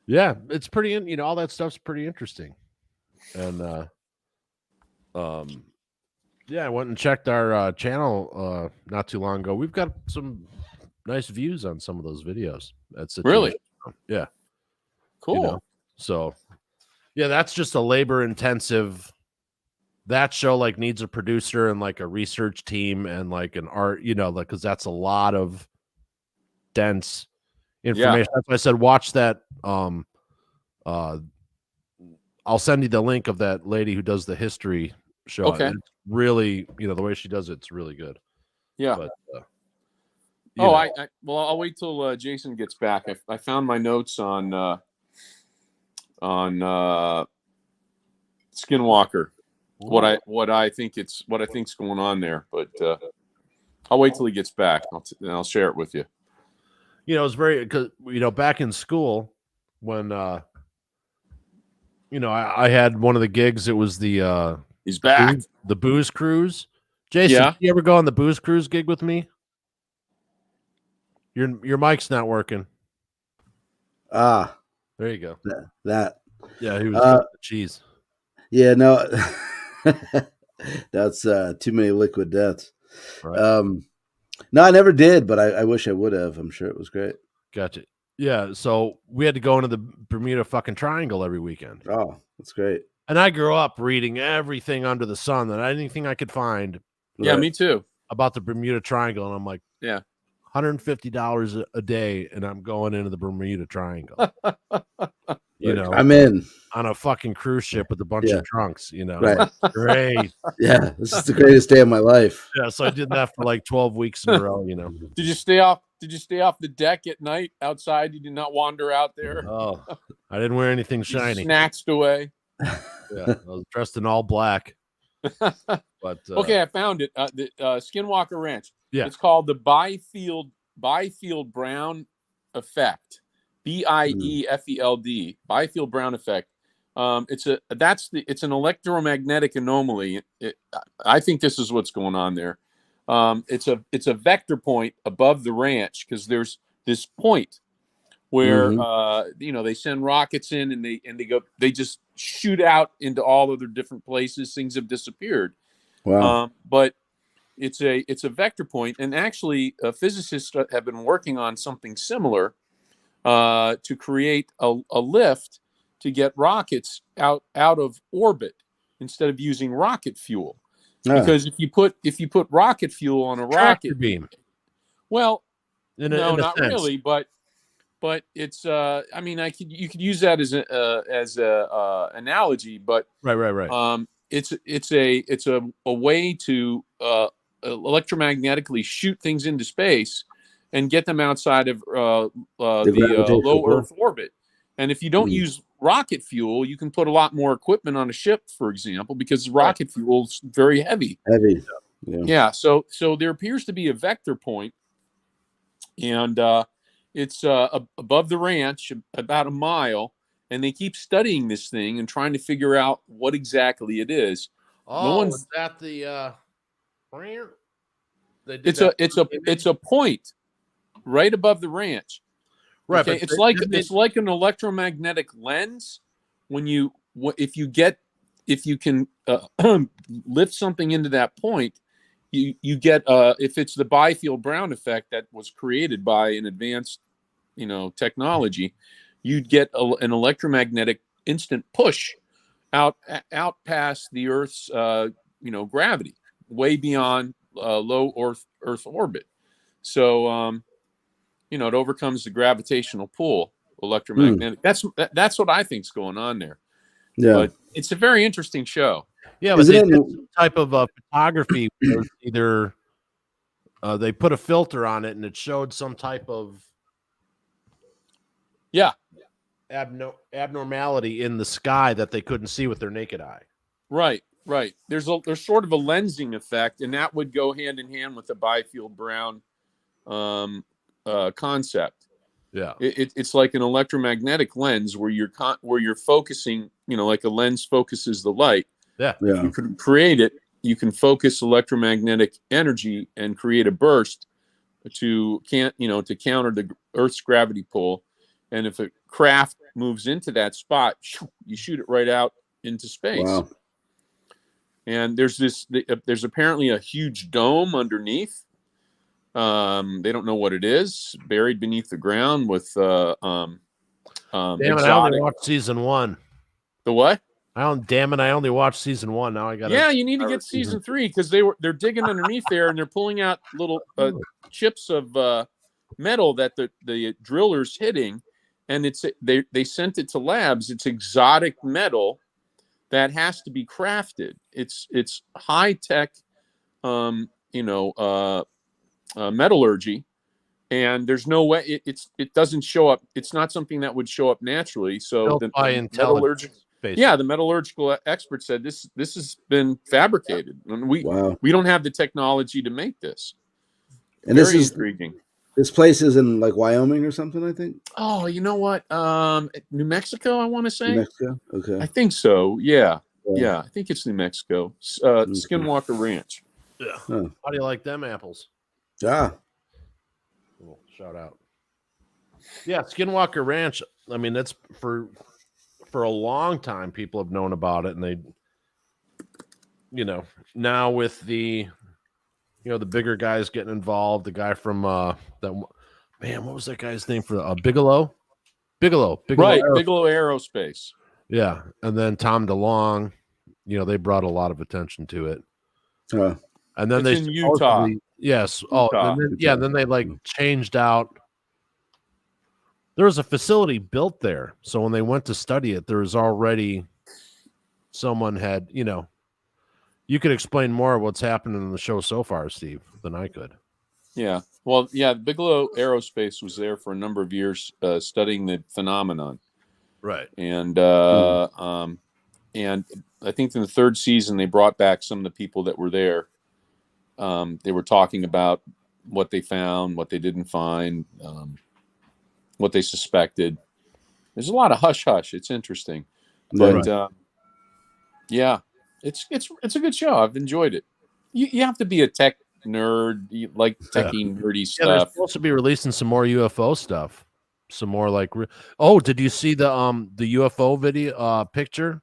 yeah, it's pretty. All that stuff's pretty interesting. And yeah, I went and checked our channel not too long ago. We've got some nice views on some of those videos. That's really, yeah, cool. So, yeah, that's just a labor-intensive. That show needs a producer and a research team and an art, because that's a lot of dense information. Yeah. That's why I said watch that. I'll send you the link of that lady who does the history show. Okay. It's really, the way she does it's really good. Yeah. But, I'll wait till Jason gets back. I found my notes on on Skinwalker. What I think's going on there, but I'll wait till he gets back. I'll share it with you. You know, it's very because back in school when I had one of the gigs. It was the He's back. The booze cruise. Jason, did you ever go on the booze cruise gig with me? Your mic's not working. Ah, there you go. That. Yeah, he was the cheese. Yeah, no, that's too many liquid deaths. Right. No, I never did, but I wish I would have. I'm sure it was great. Gotcha. Yeah, so we had to go into the Bermuda fucking Triangle every weekend. Oh, that's great. And I grew up reading everything under the sun that anything I could find. Yeah, me too. About the Bermuda Triangle, and I'm like, yeah, $150 a day, and I'm going into the Bermuda Triangle. I'm in on a fucking cruise ship with a bunch of drunks. Right? Great. Yeah, this is the greatest day of my life. Yeah, so I did that for like 12 weeks in a row. Did you stay off the deck at night outside? You did not wander out there. Oh, I didn't wear anything shiny. Snatched away. Yeah, I was dressed in all black. But okay, I found it. The Skinwalker Ranch. Yeah, it's called the Byfield Brown effect. BIEFELD. Byfield Brown effect. It's an electromagnetic anomaly. I think this is what's going on there. It's a vector point above the ranch because there's this point where they send rockets in and they just shoot out into all of their different places. Things have disappeared. Wow. But it's a vector point, and actually physicists have been working on something similar to create a lift to get rockets out of orbit instead of using rocket fuel. Because if you put rocket fuel on a rocket beam, well, no, not really, but it's you could use that as a analogy, but right. It's a way to electromagnetically shoot things into space and get them outside of the low Earth orbit. And if you don't use rocket fuel, you can put a lot more equipment on a ship, for example, because rocket fuel is very heavy. Yeah. So there appears to be a vector point, and it's above the ranch, about a mile, and they keep studying this thing and trying to figure out what exactly it is. Is that the it's a point right above the ranch. Right, okay? It's like an electromagnetic lens. If you can lift something into that point, you get if it's the Byfield Brown effect that was created by an advanced technology, you'd get an electromagnetic instant push out past the Earth's gravity, way beyond low Earth orbit. So it overcomes the gravitational pull, electromagnetic. That's what I think's going on there. Yeah, but it's a very interesting show. Yeah, but they did some type of photography. Either they put a filter on it and it showed some type of abnormality in the sky that they couldn't see with their naked eye. Right. There's sort of a lensing effect, and that would go hand in hand with the Byfield Brown concept. Yeah, it's like an electromagnetic lens where you're focusing, like a lens focuses the light. Yeah. You can create it. You can focus electromagnetic energy and create a burst to counter the Earth's gravity pull. And if a craft moves into that spot, you shoot it right out into space. Wow. And there's apparently a huge dome underneath. They don't know what it is, buried beneath the ground with damn it, I only watched season 1. The what? I only watched season 1. Now I got you need to get season 3 because they're digging underneath there and they're pulling out little chips of metal that the driller's hitting, and they sent it to labs. It's exotic metal that has to be crafted. It's high tech metallurgy, and there's no way it doesn't show up. It's not something that would show up naturally. So Built the by intelligence, basically. the metallurgical expert said this has been fabricated, and we don't have the technology to make this. And Very intriguing. This place is in like Wyoming or something, I think. Oh, you know what? New Mexico, I want to say. New Mexico. Okay. I think so. Yeah. I think it's New Mexico. Skinwalker Ranch. Yeah. Huh. How do you like them apples? Ah. Cool. Shout out. Yeah, Skinwalker Ranch. I mean, that's for a long time. People have known about it, and they, now with the, the bigger guys getting involved. The guy from that man, what was that guy's name for Bigelow? Bigelow, right? Bigelow Aerospace. Yeah, and then Tom DeLonge. They brought a lot of attention to it. And then it's in Utah. Yes. Utah. Oh, then they like changed out. There was a facility built there, so when they went to study it, there was already someone had. You could explain more of what's happened in the show so far, Steve, than I could. Yeah. Well, yeah, Bigelow Aerospace was there for a number of years studying the phenomenon. Right. And and I think in the third season they brought back some of the people that were there. They were talking about what they found, what they didn't find, what they suspected. There's a lot of hush hush. It's interesting, but yeah, it's a good show. I've enjoyed it. You have to be a tech nerd, you like techie nerdy stuff. They're supposed to be releasing some more UFO stuff, some more like. Oh, did you see the UFO video picture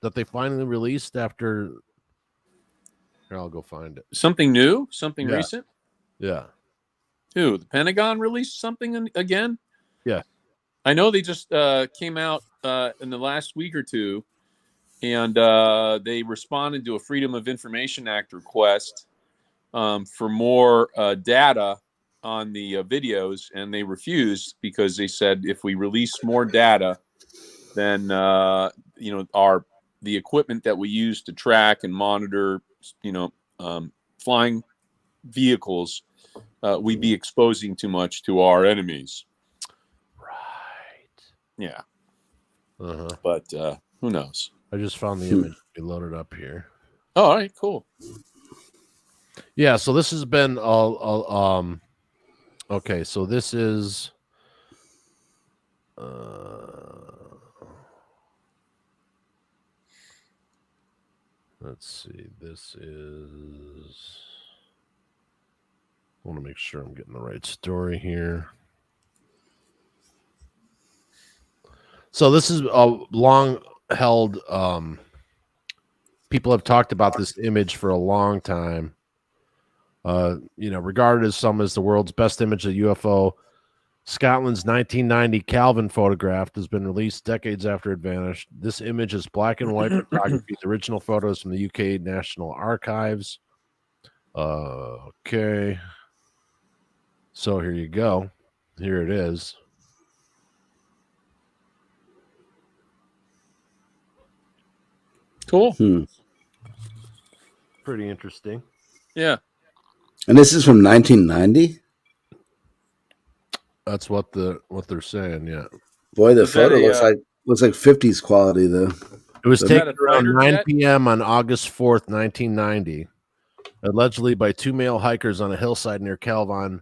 that they finally released after? Here, I'll go find it. Something new, something recent. Yeah. Who? The Pentagon released something again? Yeah. I know they just came out in the last week or two, and they responded to a Freedom of Information Act request for more data on the videos, and they refused because they said if we release more data, then the equipment that we use to track and monitor, flying vehicles, we'd be exposing too much to our enemies. Right. Yeah. Uh-huh. But who knows? I just found the image. We loaded up here. Oh, all right, cool. Yeah, so this has been okay, so this is let's see. This is I want to make sure I'm getting the right story here. So this is a long held people have talked about this image for a long time. Regarded as some as the world's best image of UFO, Scotland's 1990 Calvin photograph has been released decades after it vanished. This image is black and white photography. The original photos from the UK National Archives. Okay. So here you go. Here it is. Cool. Pretty interesting. Yeah. And this is from 1990? That's what they're saying, yeah. Boy, the photo looks like 50s quality though. It was taken around 9 p.m. on August 4th, 1990, allegedly by two male hikers on a hillside near Calvin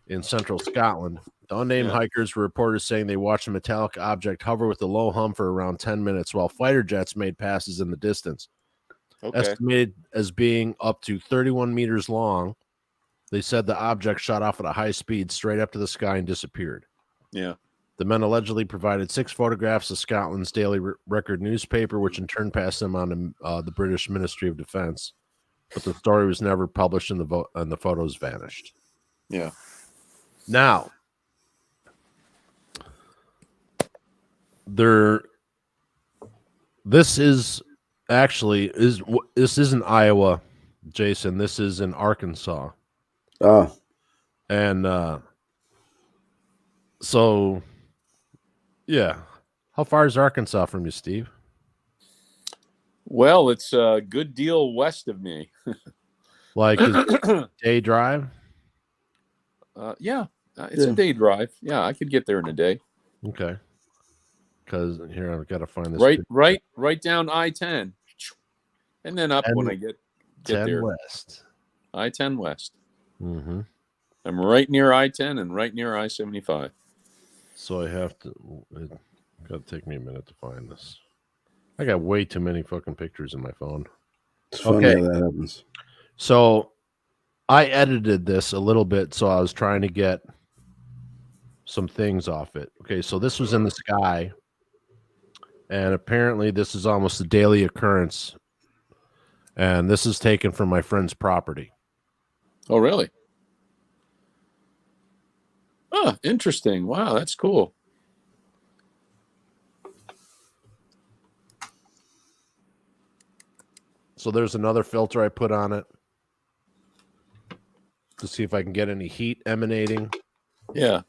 in central Scotland. The unnamed hikers were reported saying they watched a metallic object hover with a low hum for around 10 minutes while fighter jets made passes in the distance. Okay. Estimated as being up to 31 meters long, they said the object shot off at a high speed straight up to the sky and disappeared. Yeah. The men allegedly provided 6 photographs of Scotland's Daily Record newspaper, which in turn passed them on to the British Ministry of Defense. But the story was never published and the photos vanished. Yeah. Now, this is actually this isn't Iowa, Jason. This is in Arkansas. Oh. And so yeah. How far is Arkansas from you, Steve? Well, it's a good deal west of me. Like a day drive? Yeah. It's a day drive. Yeah, I could get there in a day. Okay. Because here I've got to find this. Right down I-10, and then up when I get 10 there. West. I-10 West. Mm-hmm. I'm right near I-10 and right near I-75. So I have to. It's got to take me a minute to find this. I got way too many fucking pictures in my phone. It's funny how that happens. So I edited this a little bit, so I was trying to get some things off it. Okay, so this was in the sky, and apparently this is almost a daily occurrence, and this is taken from my friend's property. Oh, really? Oh, interesting. Wow, that's cool. So there's another filter I put on it to see if I can get any heat emanating. Yeah.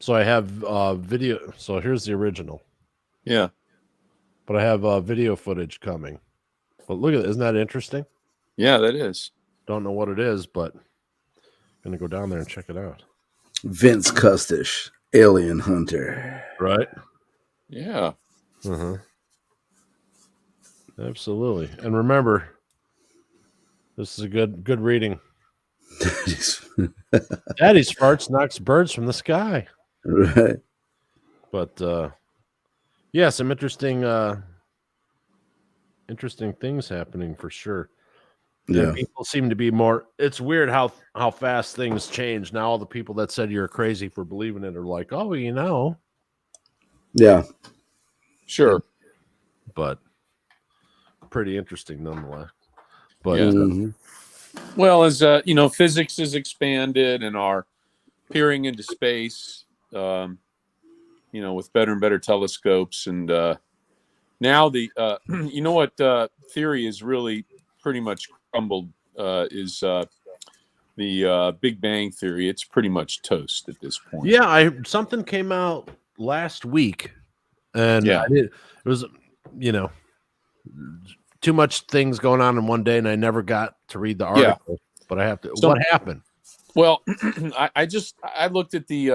So I have video. So here's the original. Yeah. But I have video footage coming. But look at it. Isn't that interesting? Yeah, that is. Don't know what it is, but I'm going to go down there and check it out. Vince Custish, Alien Hunter. Right? Yeah. Uh-huh. Absolutely. And remember, this is a good reading. Daddy's farts knocks birds from the sky. Right. But yeah, some interesting things happening for sure. Yeah. And people seem to be more. It's weird how fast things change. Now all the people that said you're crazy for believing it are like, oh, you know. Yeah. Sure. But pretty interesting nonetheless. But yeah. Well, as physics has expanded and are peering into space, with better and better telescopes, and now the theory is really pretty much crumbled. Is the Big Bang theory? It's pretty much toast at this point. Yeah, something came out last week, and it was too much things going on in one day, and I never got to read the article. But I have to. What happened? Well, I looked at the.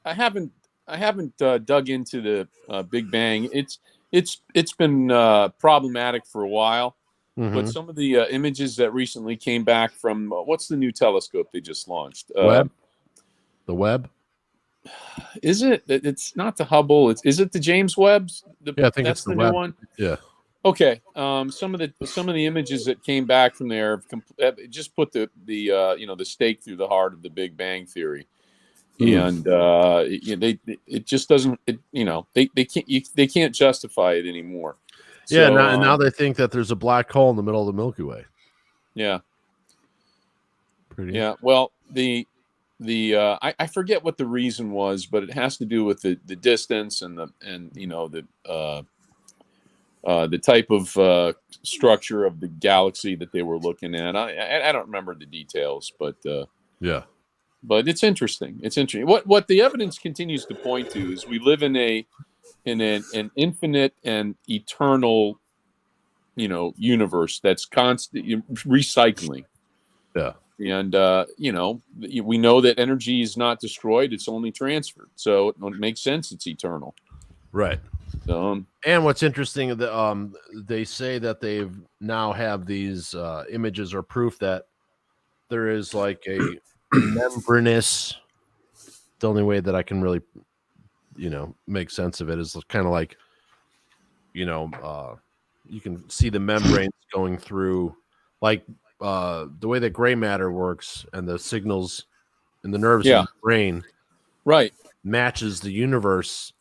I haven't dug into the Big Bang. It's been problematic for a while. Mm-hmm. But some of the images that recently came back from what's the new telescope they just launched? The Webb. Is it? It's not the Hubble. Is it the James Webb? I think that's the new Webb one. Yeah. Okay. Some of the images that came back from there just put the stake through the heart of the Big Bang theory, and it just doesn't. They can't justify it anymore. Yeah. So, now they think that there's a black hole in the middle of the Milky Way. Yeah. Yeah. Well, I forget what the reason was, but it has to do with the distance and the type of structure of the galaxy that they were looking at. I don't remember the details, but yeah. But it's interesting. It's interesting. What the evidence continues to point to is we live in an infinite and eternal, universe that's constantly recycling. Yeah. And we know that energy is not destroyed; it's only transferred. So it makes sense; it's eternal. Right. And what's interesting, they say that they now have these images or proof that there is like a membranous. The only way that I can really, make sense of it is kind of like, you can see the membranes going through, like the way that gray matter works and the signals in the nerves in the brain, right, matches the universe.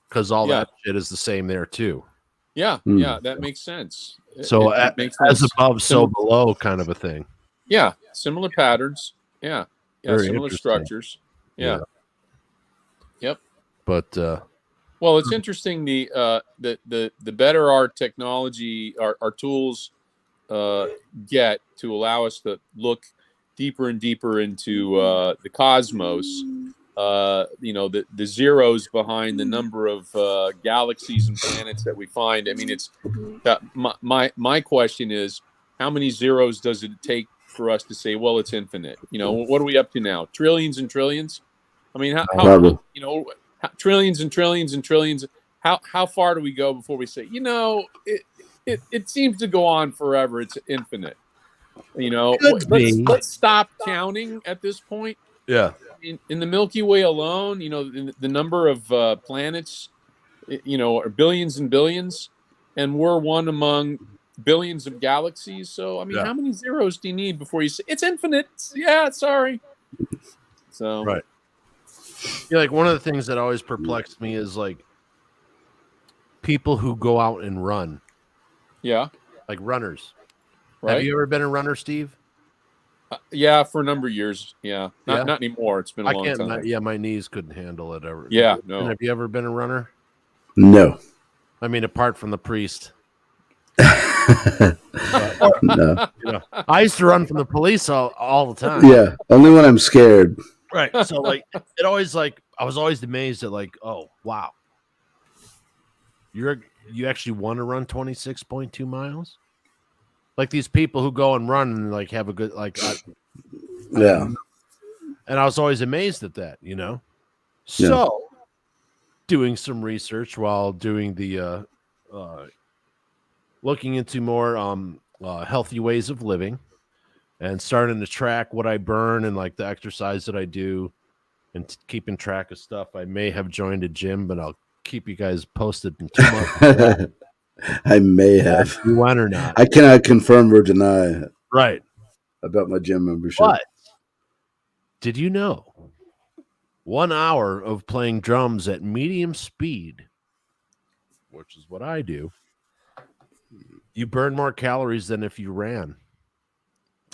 Because all that shit is the same there too. Yeah, yeah, that makes sense. So it makes sense. As above, so below, kind of a thing. Yeah, similar patterns. Yeah, similar structures. Yeah. Yep. But well, it's interesting. The better our technology, our tools get to allow us to look deeper and deeper into the cosmos. The zeros behind the number of galaxies and planets that we find. I mean, it's my question is, how many zeros does it take for us to say, well, it's infinite. What are we up to now? Trillions and trillions. I mean, Probably. trillions and trillions and trillions. How far do we go before we say, it seems to go on forever. It's infinite. Let's stop counting at this point. Yeah. In the Milky Way alone, the number of planets, are billions and billions, and we're one among billions of galaxies. So, I mean, how many zeros do you need before you say it's infinite? Yeah, sorry. So, right. Yeah, like one of the things that always perplexed me is like people who go out and run. Yeah. Like runners. Right. Have you ever been a runner, Steve? Yeah, for a number of years. Yeah. Not anymore. It's been a long time. My knees couldn't handle it ever. Yeah, no. Have you ever been a runner? No. I mean, apart from the priest. No. I used to run from the police all the time. Yeah, only when I'm scared. Right. So like it always I was always amazed at like, oh wow. You actually want to run 26.2 miles? Like these people who go and run and like have a good yeah. And I was always amazed at that, So doing some research while doing the looking into more healthy ways of living and starting to track what I burn and like the exercise that I do and keeping track of stuff. I may have joined a gym, but I'll keep you guys posted in 2 months. I may have. You went or not? I cannot confirm or deny. Right. About my gym membership. But did you know 1 hour of playing drums at medium speed, which is what I do, you burn more calories than if you ran.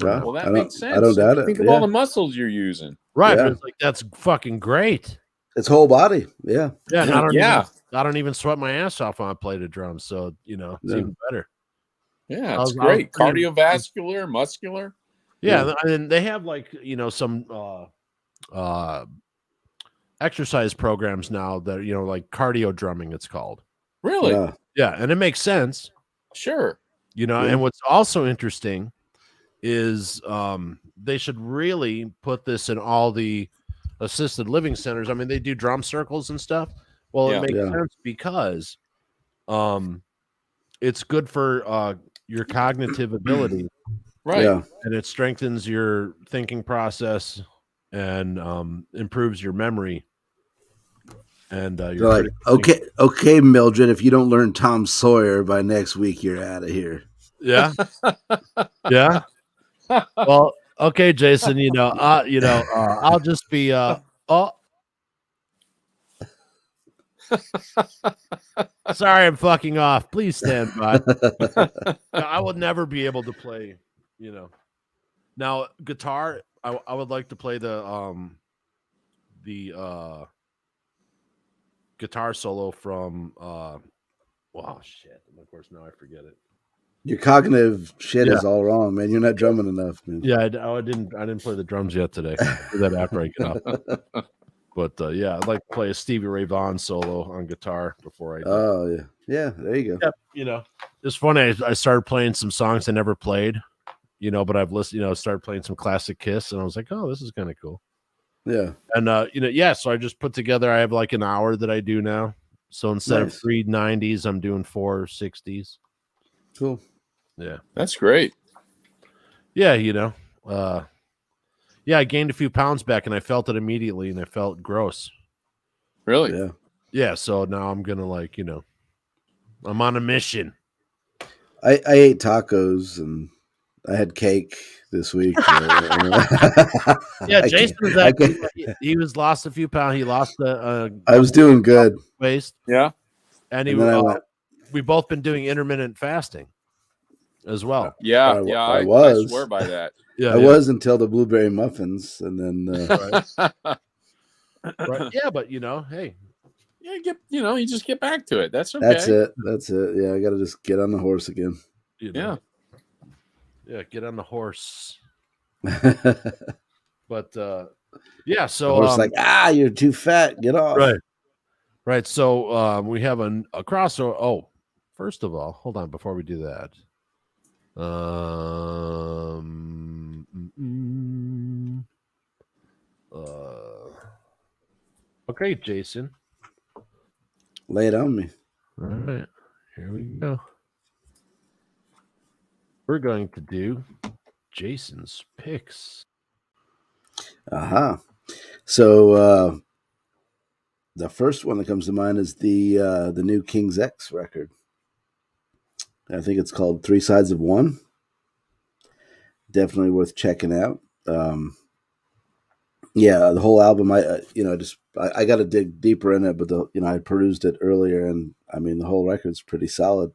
Well, that makes sense. I don't doubt it. Think of all the muscles you're using. Right. Yeah. But it's like, that's fucking great. It's whole body. Yeah. Yeah. I don't even sweat my ass off when I play the drums. So, it's even better. Yeah. It's great. Cardiovascular, muscular. Yeah. And they have like, some exercise programs now that, like cardio drumming, it's called. Really? Yeah. And it makes sense. Sure. And what's also interesting is they should really put this in all the assisted living centers. I mean, they do drum circles and stuff. Well, it makes sense because it's good for your cognitive ability. Right. Yeah. And it strengthens your thinking process and improves your memory. And you're like, okay, Mildred, if you don't learn Tom Sawyer by next week, you're out of here. Yeah. Yeah. Well, okay, Jason, I'll just be sorry, I'm fucking off. Please stand by. I would never be able to play, Now, guitar, I would like to play the guitar solo from wow, shit. Of course, now I forget it. Your cognitive shit is all wrong, man. You're not drumming enough, man. Yeah, I didn't play the drums yet today. I'll do that after I get up. But I'd like to play a Stevie Ray Vaughan solo on guitar before I do. Oh yeah, there you go. Yeah, it's funny. I started playing some songs I never played, but I've listened. Started playing some classic Kiss, and I was like, oh, this is kind of cool. Yeah, and so I just put together. I have like an hour that I do now. So instead of 3 90s, I'm doing 4 60s. Cool. Yeah, that's great. Yeah, I gained a few pounds back, and I felt it immediately, and I felt gross. Really? Yeah. Yeah. So now I'm gonna I'm on a mission. I ate tacos and I had cake this week. Yeah, Jason he was lost a few pounds. He lost I was doing good. Waist. Yeah. And we've both been doing intermittent fasting as well. Yeah, I was. I swear by that. Yeah, I was until the blueberry muffins, and then right. Yeah, but hey, you just get back to it. That's okay. That's it. Yeah, I got to just get on the horse again. Yeah, get on the horse. But so it's like you're too fat. Get off. Right. So we have a crossover. Oh, first of all, hold on before we do that. Okay, Jason. Lay it on me. All right, here we go. We're going to do Jason's picks. Aha. So the first one that comes to mind is the new King's X record. I think it's called Three Sides of One. Definitely worth checking out. Yeah, the whole album. I got to dig deeper in it, but I perused it earlier, and I mean the whole record's pretty solid.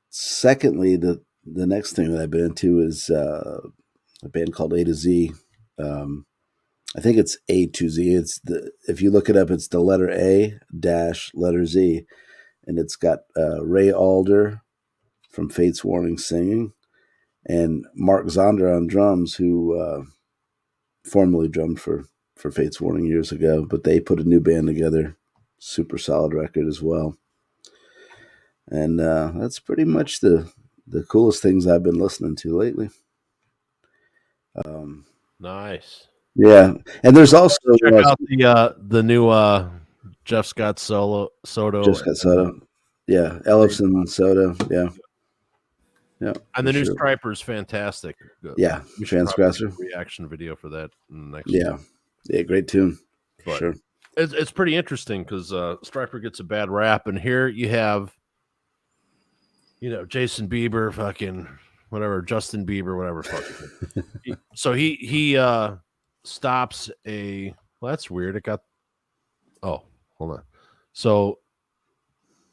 Secondly, the next thing that I've been into is a band called A to Z. I think it's A to Z. If you look it up, it's the letter A dash letter Z, and it's got Ray Alder from Fate's Warning singing, and Mark Zonder on drums, who formerly drummed for Fate's Warning years ago, but they put a new band together. Super solid record as well. And that's pretty much the coolest things I've been listening to lately. Nice. Yeah, and there's also check out the new Jeff Scott Soto. Jeff Scott Soto. Yeah, Ellefson Soto. Yeah. Yeah. And the new Striper is fantastic. Yeah, Transgressor. Reaction video for that next. Yeah. Yeah, great tune. But sure. It's pretty interesting because Striper gets a bad rap, and here you have, Jason Bieber, fucking whatever, Justin Bieber, whatever, fucking. So he stops a. Well, that's weird. It got. Oh, hold on. So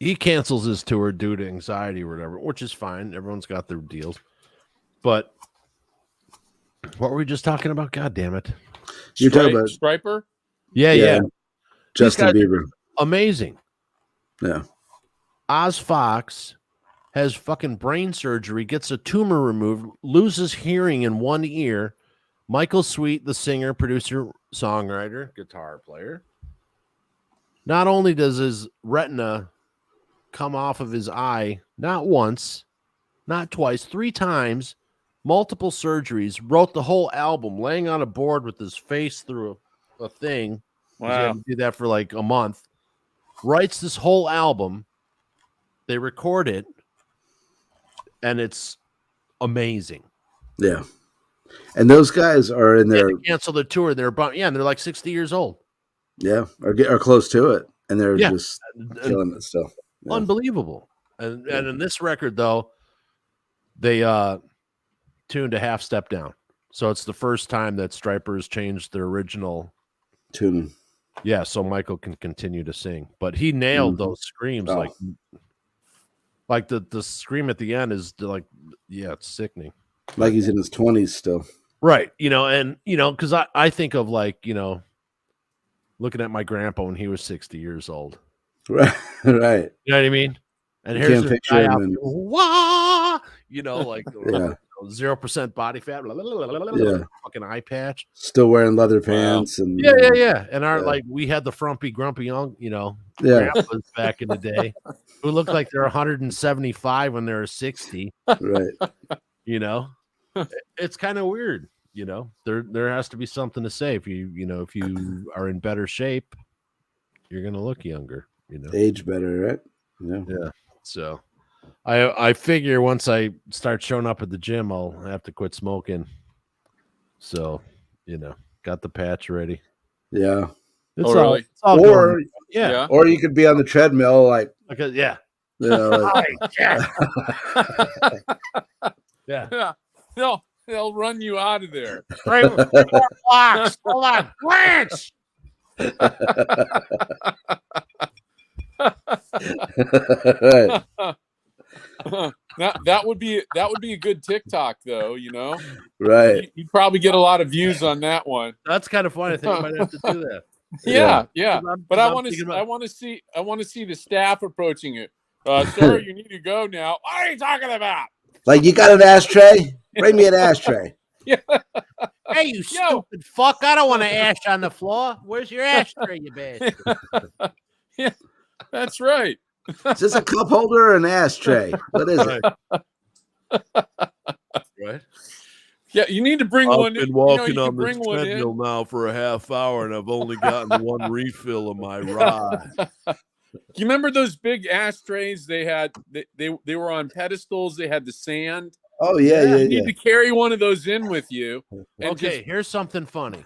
he cancels his tour due to anxiety or whatever, which is fine. Everyone's got their deals. But what were we just talking about? God damn it! You're talking about Striper? Yeah. Justin Bieber. Amazing. Yeah. Oz Fox has fucking brain surgery, gets a tumor removed, loses hearing in one ear. Michael Sweet, the singer, producer, songwriter, guitar player. Not only does his retina come off of his eye, not once, not twice, 3 times, multiple surgeries, wrote the whole album laying on a board with his face through a thing. Wow. He had to do that for like a month. Writes this whole album. They record it, and it's amazing. Yeah. And those guys are in their cancel the tour. They're and they're like 60 years old. Yeah, or close to it, and they're just killing it still. Yeah. Unbelievable. And in this record though, they tuned a half step down. So it's the first time that Striper has changed their original tuning. Yeah, so Michael can continue to sing, but he nailed those screams. Like the scream at the end is like, it's sickening. Like he's in his 20s still. Right. Because I think of like, looking at my grandpa when he was 60 years old. Right. Right. You know what I mean? And here's this guy out there, wah! Like 0% body fat, fucking eye patch. Still wearing leather pants. And yeah. And we had the frumpy, grumpy young, grandpas back in the day who looked like they're 175 when they're 60. Right. It's kind of weird. There has to be something to say. If you are in better shape, you're gonna look younger. Age better, right? Yeah. So I figure once I start showing up at the gym, I'll have to quit smoking. So, got the patch ready. Yeah. It's really? all or yeah. Or you could be on the treadmill like yeah. Yeah. They'll run you out of there. 3 more blocks. Hold on. Blanche. Right. That would be a good TikTok though, Right. You'd probably get a lot of views on that one. That's kind of funny. I think I might have to do that. Yeah. But I want to see the staff approaching it. Sir, you need to go now. What are you talking about? Like, you got an ashtray? Bring me an ashtray. Yeah. Hey, you stupid fuck. I don't want to ash on the floor. Where's your ashtray, you bastard? Yeah, that's right. Is this a cup holder or an ashtray? What is it? Right. Yeah, you need to bring I've one. been walking you on can this bring one treadmill in. now for a half hour, and I've only gotten one refill of my rye. You remember those big ashtrays they had? They were on pedestals. They had the sand. Oh yeah, Yeah. yeah, You yeah. need to carry one of those in with you. And Okay, here's something funny.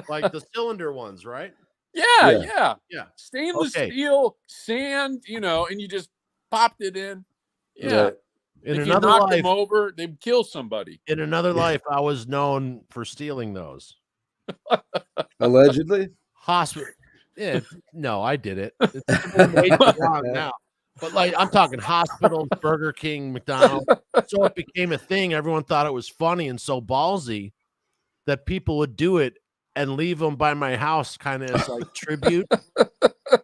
Like the cylinder ones, right? yeah. Yeah. Stainless Okay. steel, sand, and you just popped it in. Yeah. Right. In If you another knocked life, them over, they'd kill somebody. I was known for stealing those. Allegedly. Hospital. Yeah, no, I did it. It's been way too long now. But like, I'm talking hospitals, Burger King, McDonald's. So it became a thing. Everyone thought it was funny and so ballsy that people would do it and leave them by my house, kind of as like tribute.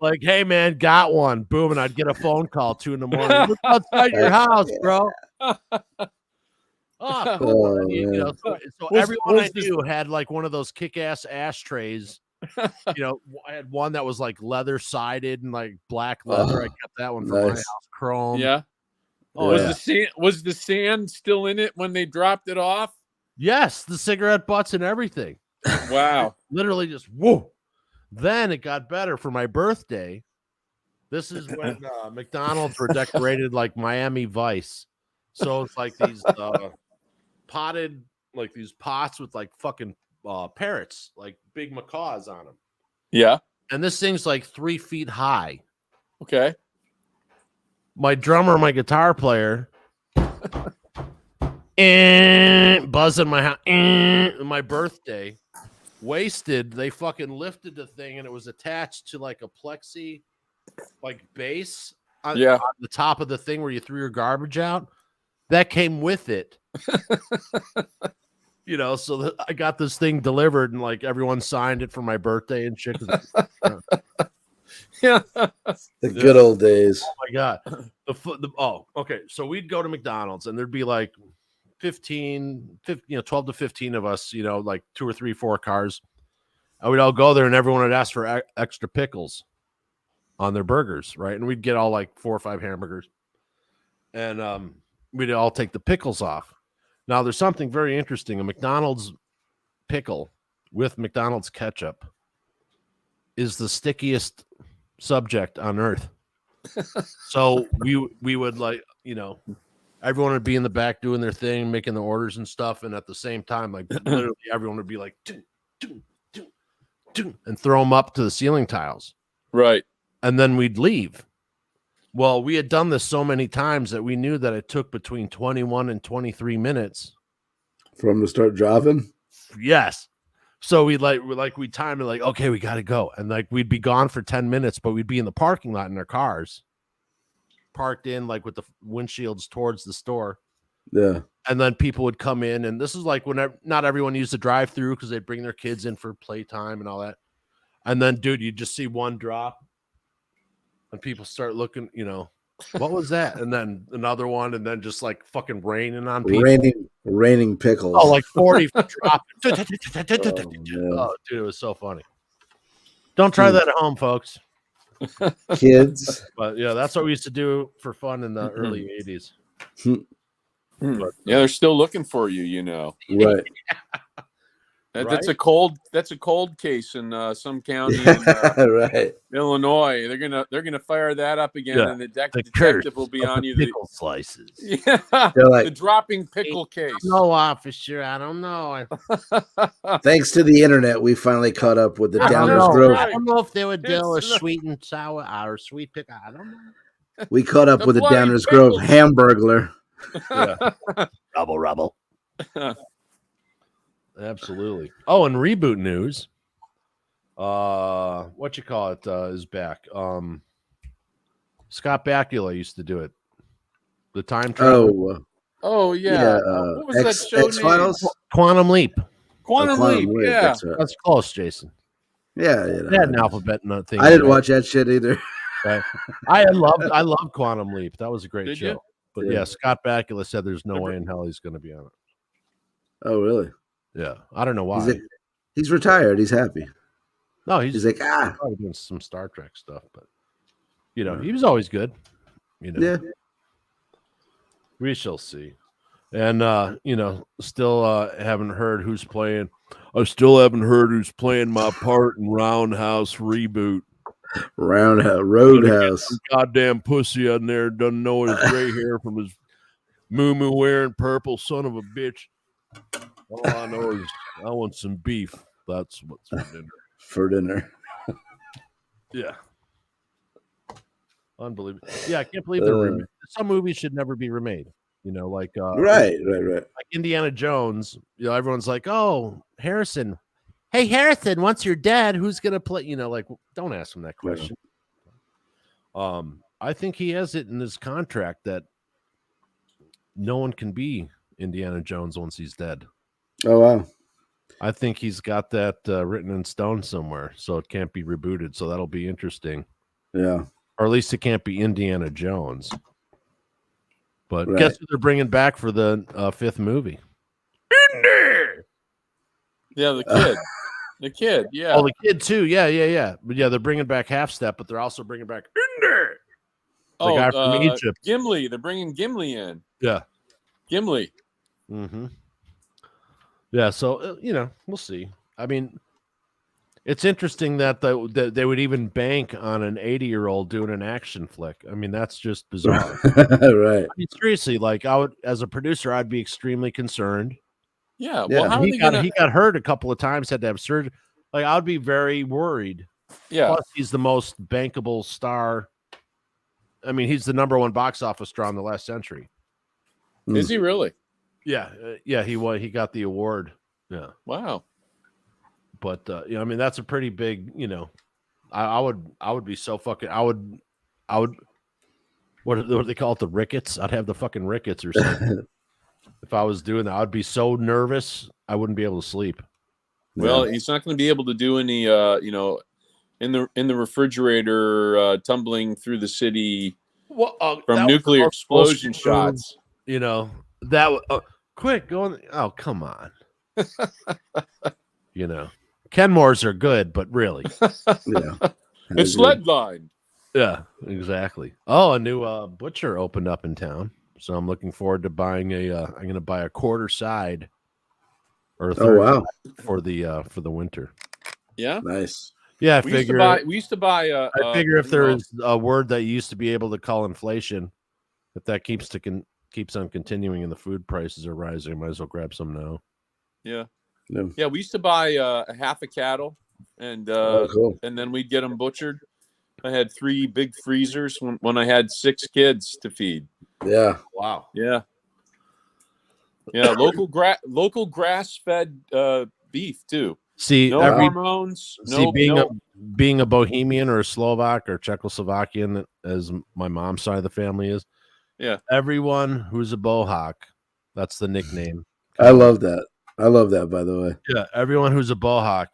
Like, hey man, got one. Boom, and I'd get a phone call 2 a.m. Look outside your house, bro. Oh, cool. Oh, And you know, so everyone I knew had like one of those kick-ass ashtrays. I had one that was like leather sided and like black leather. I kept that one for my nice. house. Chrome. Yeah. Oh, Was the sand still in it when they dropped it off? yes, the cigarette butts and everything. Wow. Literally just whoa. Then it got better for my birthday. This is when McDonald's were decorated like Miami Vice. So it's like these potted, like these pots with like fucking parrots, like big macaws on them. Yeah. And this thing's like 3 feet high. Okay. My drummer, my guitar player, and buzzing my house, my birthday, wasted. They fucking lifted the thing, and it was attached to like a plexi, like base on the top of the thing where you threw your garbage out. That came with it. So I got this thing delivered, and like everyone signed it for my birthday and shit. Yeah. The good old days. Oh my god. Okay. So we'd go to McDonald's, and there'd be like 12 to 15 of us, like 2 or 3, 4 cars. And we'd all go there, and everyone would ask for extra pickles on their burgers, right? And we'd get all like 4 or 5 hamburgers, and we'd all take the pickles off. Now, there's something very interesting. A McDonald's pickle with McDonald's ketchup is the stickiest subject on earth. So we would like, everyone would be in the back doing their thing, making the orders and stuff. And at the same time, like literally everyone would be like, and throw them up to the ceiling tiles. Right. And then we'd leave. Well, we had done this so many times that we knew that it took between 21 and 23 minutes for them to start driving. Yes. So we'd time it like, okay, we got to go. And like, we'd be gone for 10 minutes, but we'd be in the parking lot in our cars parked in like with the windshields towards the store. Yeah. And then people would come in, and this is like when not everyone used to drive through because they'd bring their kids in for playtime and all that. And then, dude, you just see one drop and people start looking, what was that? And then another one, and then just like fucking raining on people. Raining pickles. Oh, like 40 drop. Oh, dude, it was so funny. Don't try that at home, folks. Kids. But yeah, that's what we used to do for fun in the early 80s. But, they're still looking for you, Right. That's a cold case in some county in right. Illinois. They're gonna fire that up again, and the detective will be on you. Pickle slices. Yeah, like, the dropping pickle case. No, officer, I don't know. Thanks to the internet, we finally caught up with the Downers Grove. I don't know if they would do a sweet and sour or sweet pickle. I don't know. We caught up with the Downers Grove Hamburglar. Yeah. Rubble. Absolutely. Oh, and reboot news. What you call it is back. Scott Bakula used to do it. The time travel. Oh yeah. What was that show X-Files? name? Quantum Leap. Quantum Leap. Yeah, that's close, Jason. Yeah, they had an alphabet thing. I didn't watch that shit either. Right. I loved Quantum Leap. That was a great show. You? But yeah, Scott Bakula said there's no way in hell he's going to be on it. Oh, really? Yeah, I don't know why. He's retired. He's happy. No, he's like probably doing some Star Trek stuff, but he was always good. Yeah. We shall see. And still haven't heard who's playing. I still haven't heard who's playing my part in Roundhouse reboot. Roadhouse. Some goddamn pussy on there doesn't know his gray hair from his moo wearing purple son of a bitch. All I know is I want some beef. That's what's for dinner. For dinner. Yeah. Unbelievable. Yeah, I can't believe they're some movies should never be remade. Like right. like Indiana Jones. Everyone's like, "Oh, Harrison. Hey, Harrison, once you're dead, who's gonna play?" Like, don't ask him that question. Yeah. I think he has it in his contract that no one can be Indiana Jones once he's dead. Oh wow. I think he's got that written in stone somewhere, so it can't be rebooted. So that'll be interesting. Yeah. Or at least it can't be Indiana Jones. But guess who they're bringing back for the 5th movie? Indy! Yeah, the kid. The kid, yeah. Oh, the kid too. Yeah. But yeah, they're bringing back Half Step, but they're also bringing back Indy. The guy from Egypt. Gimli. They're bringing Gimli in. Yeah. Gimli. Mm-hmm. Yeah, so, we'll see. I mean, it's interesting that they would even bank on an 80-year-old doing an action flick. I mean, that's just bizarre. Right. I mean, seriously, like as a producer, I'd be extremely concerned. Yeah. Well, how he got hurt a couple of times, had to have surgery. Like, I'd be very worried. Yeah. Plus, he's the most bankable star. I mean, he's the number 1 box office star in the last century. Is he really? Yeah. He got the award. Yeah. Wow. But I mean, that's a pretty big. I would be so fucking. I would. What do they call it? The rickets. I'd have the fucking rickets or something. If I was doing that, I'd be so nervous I wouldn't be able to sleep. Well, he's not going to be able to do any, in the refrigerator, tumbling through the city from nuclear explosion shots. That quick going. Oh, come on. Kenmores are good, but really, it's lead line. Yeah, exactly. Oh, a new butcher opened up in town, so I'm looking forward to buying I'm going to buy a quarter side or a third side for the winter. Yeah, nice. Yeah, we used to buy. I figure if there is a word that you used to be able to call inflation, if that keeps on continuing and the food prices are rising, I might as well grab some now. Yeah. Yeah, we used to buy a half a cattle, and cool. and then we'd get them butchered. I had 3 big freezers when I had 6 kids to feed. Yeah. Wow. Yeah. Yeah. Local grass fed beef too. See, no hormones. Being a Bohemian or a Slovak or Czechoslovakian, as my mom's side of the family is. Yeah. Everyone who's a Bohawk, that's the nickname. I love that. I love that, by the way. Yeah, everyone who's a Bohawk,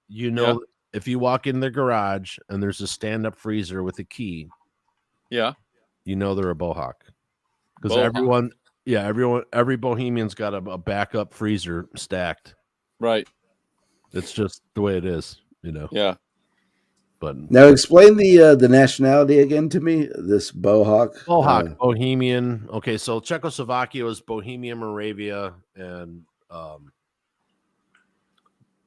if you walk in their garage and there's a stand-up freezer with a key, they're a Bohawk. Because every Bohemian's got a backup freezer stacked. Right. It's just the way it is, Yeah. But now explain the nationality again to me. This Bohawk. Bohemian. Okay, so Czechoslovakia was Bohemia, Moravia, and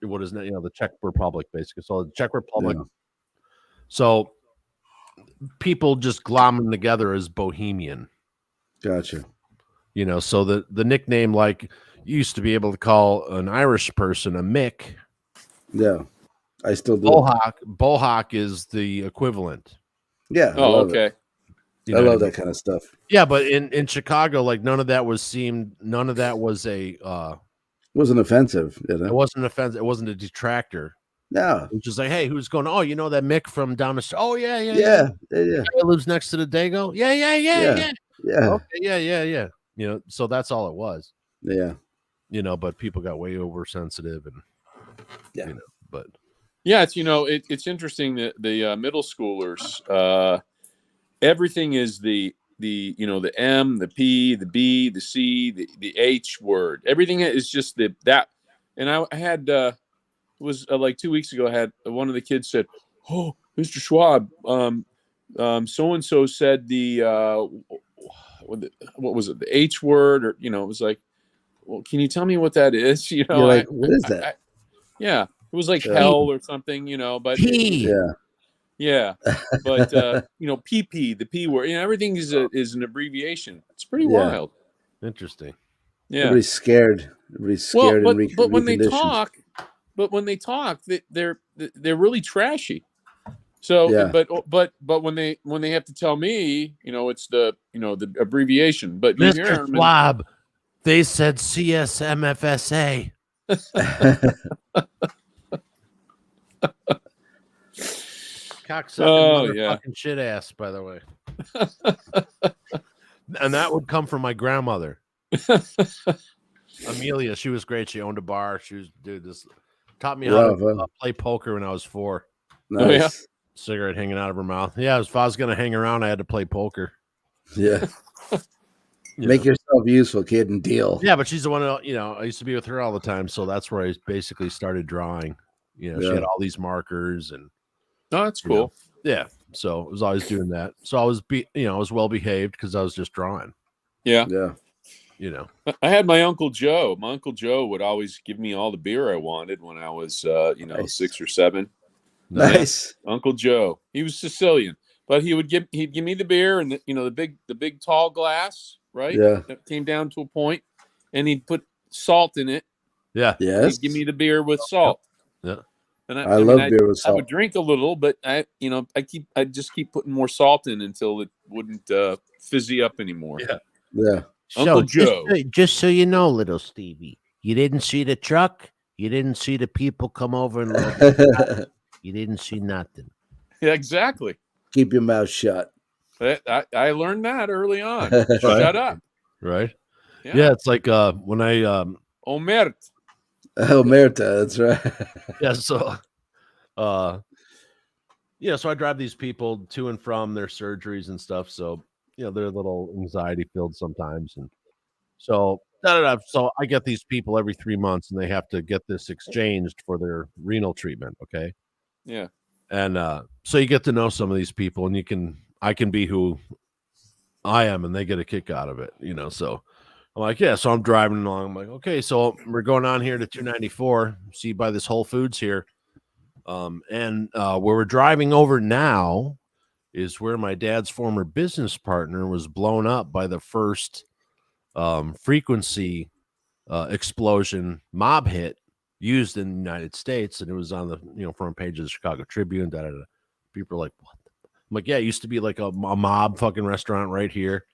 what is the Czech Republic, basically. So the Czech Republic. Yeah. So people just glom them together as Bohemian. Gotcha. So the nickname, like you used to be able to call an Irish person a Mick. Yeah, I still do. Bohawk is the equivalent. Yeah. Oh, okay. I love that kind of stuff. Yeah, but in Chicago, like none of that was wasn't offensive. It wasn't offensive. It wasn't a detractor. No. It was just like, hey, who's going? Oh, that Mick from down the street. Oh, yeah. Yeah. He lives next to the Dago. Yeah. Yeah. Okay, yeah. So that's all it was. Yeah. But people got way oversensitive and but yeah, it's interesting that the middle schoolers, everything is the the M, the P, the B, the C, the H word. Everything is just that. And I had it was like 2 weeks ago. I had one of the kids said, "Oh, Mr. Schwab, so and so said what was it, the H word, or it was like, well, can you tell me what that is? You're like, what is that? Yeah, it was like Yeah. hell or something, but Yeah. but PP, the P word, everything is an abbreviation. It's pretty Yeah. wild. Interesting. Yeah. Everybody's scared. Everybody's Well, scared and but when they reconditioned. talk, they're really trashy. So, Yeah. but when they have to tell me, it's the abbreviation. But you hear Mr. 'em and- Schwab, they said CSMFSA. Cocksucking motherfucking shit ass, by the way. And that would come from my grandmother. Amelia, she was great. She owned a bar. She was taught me how to play poker when I was 4. Nice. Oh, yeah? Cigarette hanging out of her mouth. Yeah, if I was gonna hang around, I had to play poker. Yeah. Make yourself useful, kid, and deal. Yeah, but she's the one I used to be with her all the time, so that's where I basically started drawing. She had all these markers and oh, that's cool. Yeah. So I was always doing that. So I was I was well behaved because I was just drawing. Yeah. Yeah. I had my Uncle Joe. My Uncle Joe would always give me all the beer I wanted when I was Nice. 6 or 7. Nice. Yeah. Uncle Joe. He was Sicilian, but he'd give me the beer and the big tall glass, right? Yeah. That came down to a point, and he'd put salt in it. Yeah. Yes. He'd give me the beer with salt. Yeah. And I love beer with salt. I would drink a little, but I just keep putting more salt in until it wouldn't fizzy up anymore. Yeah. Yeah. Uncle Joe. Just so you know, little Stevie, you didn't see the truck. You didn't see the people come over and load. You didn't see nothing. Yeah, exactly. Keep your mouth shut. I learned that early on. Shut up. Right. Yeah, it's like when I Omert. Oh, Merta, that's right. yeah, so so I drive these people to and from their surgeries and stuff. So, they're a little anxiety filled sometimes. And so so I get these people every 3 months and they have to get this exchanged for their renal treatment. Okay. Yeah. And so you get to know some of these people and I can be who I am and they get a kick out of it, so I'm like, yeah, so I'm driving along. I'm like, okay, so we're going on here to 294. See by this Whole Foods here. And where we're driving over now is where my dad's former business partner was blown up by the first frequency explosion mob hit used in the United States. And it was on the front page of the Chicago Tribune. People are like, what? I'm like, yeah, it used to be like a mob fucking restaurant right here.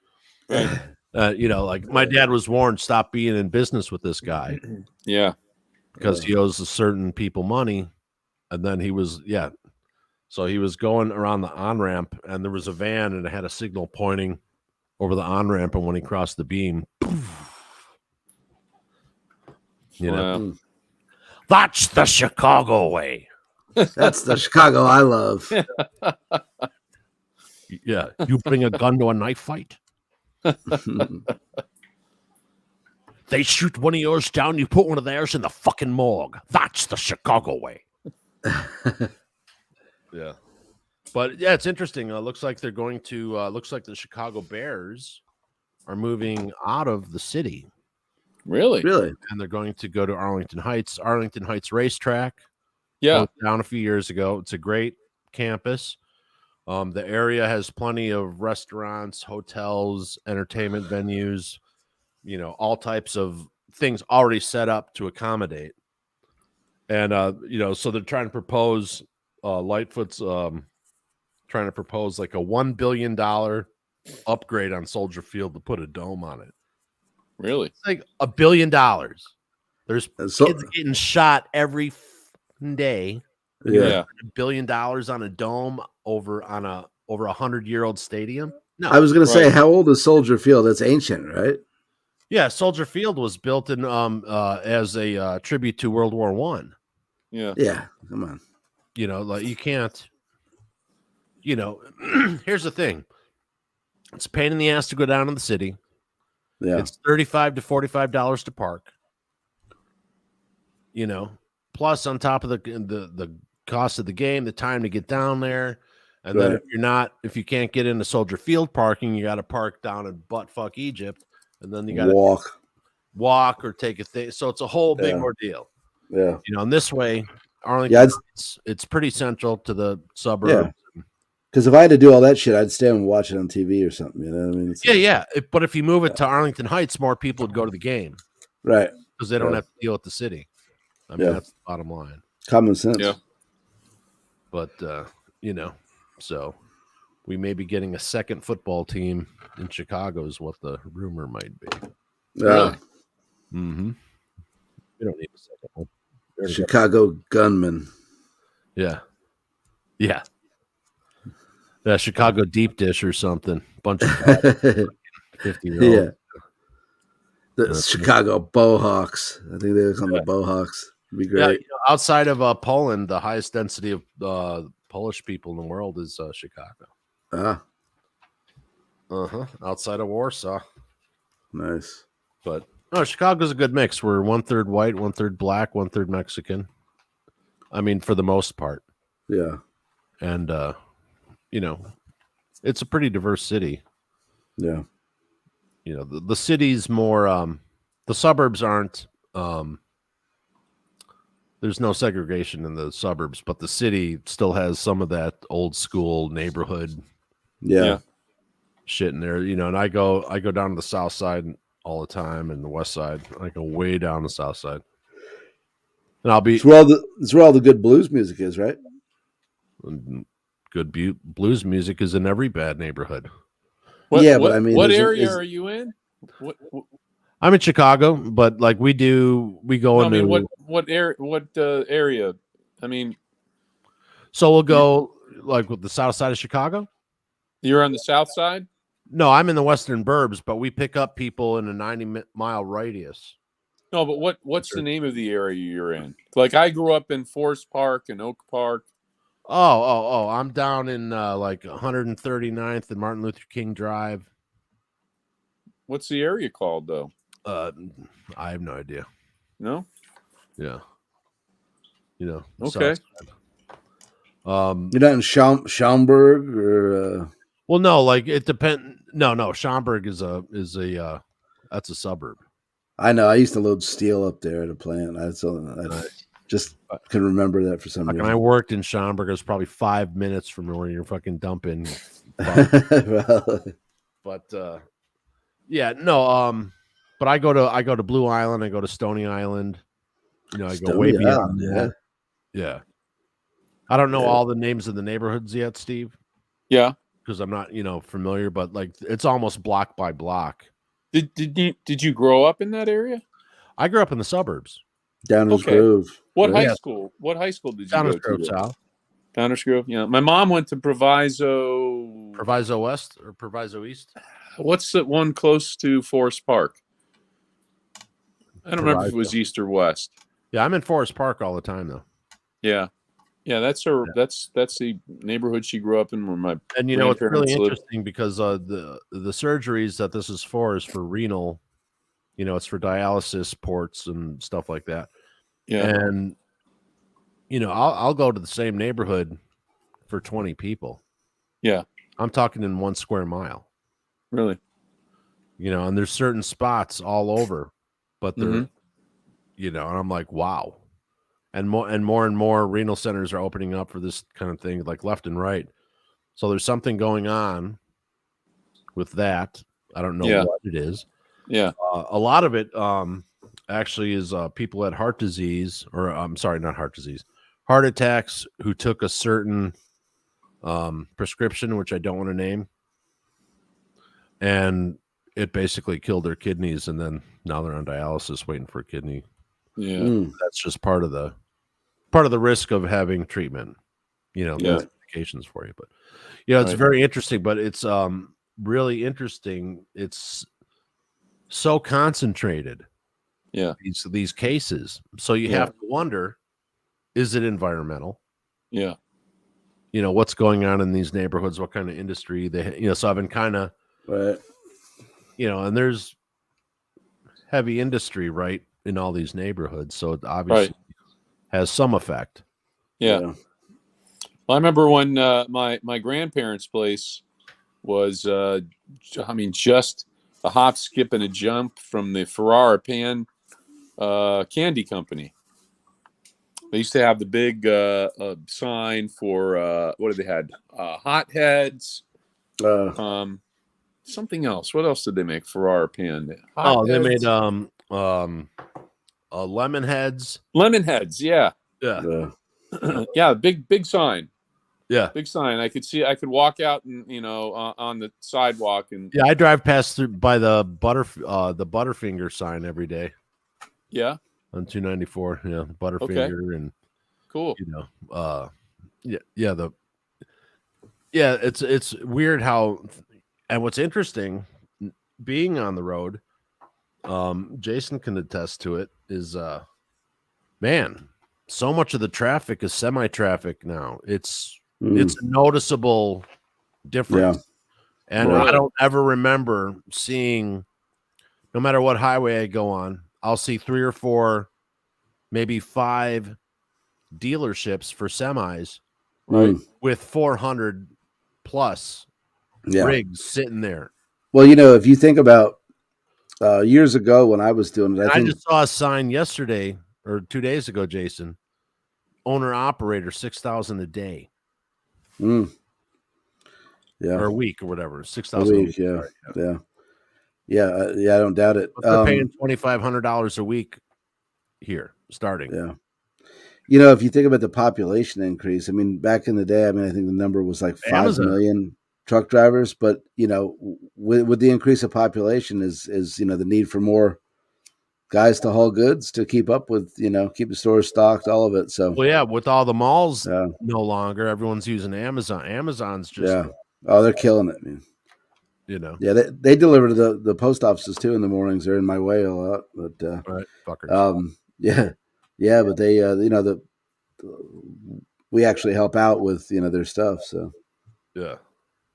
Right. Like my dad was warned, stop being in business with this guy. Yeah. Because he owes a certain people money. And then he was going around the on-ramp and there was a van and it had a signal pointing over the on-ramp. And when he crossed the beam, That's the Chicago way. That's the Chicago I love. Yeah. You bring a gun to a knife fight. They shoot one of yours down, you put one of theirs in the fucking morgue. That's the Chicago way. Yeah. But yeah, it's interesting. Looks like they're going to looks like the Chicago Bears are moving out of the city. Really? And they're going to go to Arlington Heights Racetrack. Yeah. Down a few years ago. It's a great campus. The area has plenty of restaurants, hotels, entertainment venues, all types of things already set up to accommodate. And, so they're trying to propose, Lightfoot's trying to propose like a $1 billion upgrade on Soldier Field to put a dome on it. Really? It's like $1 billion. There's kids getting shot every day. Yeah. $1 billion on a dome over a 100-year-old stadium. No, I was going to say, how old is Soldier Field? That's ancient, right? Yeah, Soldier Field was built in as a tribute to World War I. Yeah. Yeah. Come on. Like you can't. Here's the thing. It's a pain in the ass to go down to the city. Yeah. It's $35 to $45 to park. Plus on top of the cost of the game, the time to get down there, And then if you can't get into Soldier Field parking, you got to park down in buttfuck Egypt, and then you got to walk or take a thing. So it's a whole big ordeal. Yeah. And this way, Arlington, it's pretty central to the suburbs. Yeah. Because if I had to do all that shit, I'd stay and watch it on TV or something. You know what I mean? But if you move it to Arlington Heights, more people would go to the game. Right. Because they don't have to deal with the city. I mean, that's the bottom line. Common sense. Yeah. But, so we may be getting a second football team in Chicago is what the rumor might be. Really? Mm-hmm. We don't need a second one. Chicago gunman. Yeah. Yeah. Yeah, Chicago deep dish or something. Bunch of 50-year-olds. Yeah. The Chicago Bowhawks. I think they call them the Bowhawks. It'd be great. Yeah, outside of Poland, the highest density of Polish people in the world is Chicago. Outside of Warsaw. Nice. But Chicago's a good mix. We're 1/3 white, 1/3 black, 1/3 Mexican. I mean, for the most part. Yeah. And it's a pretty diverse city. Yeah. The city's more the suburbs aren't there's no segregation in the suburbs, but the city still has some of that old school neighborhood shit in there, and I go down to the south side all the time and the west side. I go way down the south side. And I'll be it's where all the good blues music is, right? Good blues music is in every bad neighborhood. But I mean, what area are you in? I'm in Chicago, but like we go into. I mean, what area? I mean, so we'll go like with the south side of Chicago. You're on the south side? No, I'm in the western burbs, but we pick up people in a 90-mile radius. No, but what's the name of the area you're in? Like I grew up in Forest Park and Oak Park. Oh! I'm down in like 139th and Martin Luther King Drive. What's the area called, though? I have no idea. No. Yeah. Okay. You're not in Schaumburg or. Well, no, like it depends. No. Schaumburg is a that's a suburb. I know. I used to load steel up there at a plant. I just can remember that for some reason. When I worked in Schaumburg, it was probably 5 minutes from where you're fucking dumping. But but I go to Blue Island, I go to Stony Island. I go way beyond that. Yeah. I don't know all the names of the neighborhoods yet, Steve. Yeah. Because I'm not, familiar, but like it's almost block by block. Did you grow up in that area? I grew up in the suburbs. Downers Grove. What high school? What high school did you Downers go Grove to? South. Downers Grove. Yeah, my mom went to Proviso. Proviso West or Proviso East? What's the one close to Forest Park? I don't remember if it was East or West. Yeah, I'm in Forest Park all the time though. Yeah. Yeah, that's her. Yeah. That's the neighborhood she grew up in. Where my and it's really interesting because the surgeries that this is for renal. It's for dialysis ports and stuff like that. Yeah, and I'll go to the same neighborhood for 20 people. Yeah, I'm talking in 1 square mile. Really? And there's certain spots all over, but they're, and I'm like, wow. And more renal centers are opening up for this kind of thing, like left and right. So there's something going on with that. I don't know what it is. Yeah. A lot of it actually is people had heart disease, or I'm sorry, not heart disease, heart attacks who took a certain prescription, which I don't want to name. And it basically killed their kidneys. And then now they're on dialysis waiting for a kidney. Yeah. That's just part of the risk of having treatment, medications for you. But it's very interesting, but it's really interesting. It's so concentrated. Yeah. These cases. So you have to wonder, is it environmental? Yeah. What's going on in these neighborhoods, what kind of industry they, so I've been kind of, right. And there's heavy industry, right, in all these neighborhoods. So it obviously has some effect. Yeah. Well, I remember when my grandparents' place was, just a hop, skip, and a jump from the Ferrara Pan candy company. They used to have the big sign for what did they had? Hot heads. Something else. What else did they make? Ferrara Pan. Hot they heads? made lemon heads. Lemon heads. Yeah. Yeah. Big sign. Yeah. Big sign. I could see. I could walk out and on the sidewalk and Yeah, I drive past through by the Butterfinger sign every day. Yeah. On 294. Yeah, Butterfinger and cool. It's weird how, and what's interesting, being on the road, Jason can attest to it, is man, so much of the traffic is semi-traffic now. It's a noticeable difference. Yeah. And I don't ever remember seeing, no matter what highway I go on, I'll see 3 or 4, maybe 5 dealerships for semis, right, with 400 plus rigs sitting there. Well, if you think about years ago when I was doing it, I just saw a sign yesterday or 2 days ago, Jason, owner operator, 6,000 a day. Yeah, or a week or whatever, 6,000 a week. Yeah. I don't doubt it. But they're paying $2,500 a week here starting. Yeah. If you think about the population increase, I mean, back in the day, I think the number was like 5 million truck drivers, but with the increase of population is the need for more guys to haul goods to keep up with, keep the stores stocked, all of it. So, well, yeah, with all the malls no longer, everyone's using Amazon. Amazon's just they're killing it, man. They deliver to the post offices too in the mornings. They're in my way a lot, but right, fuckers. But they we actually help out with their stuff. So yeah,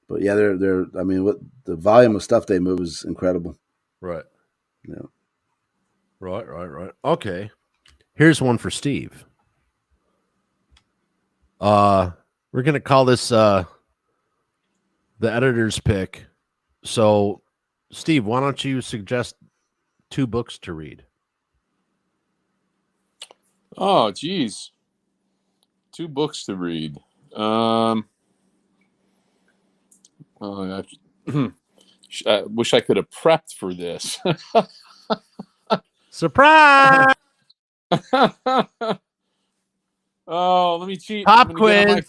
but they're I mean, what the volume of stuff they move is incredible. Right. Yeah. Right. Okay. Here's one for Steve. We're gonna call this the editor's pick. So, Steve, why don't you suggest 2 books to read? Oh, geez. 2 books to read. I wish I could have prepped for this. Surprise! Oh, let me cheat. Pop quiz.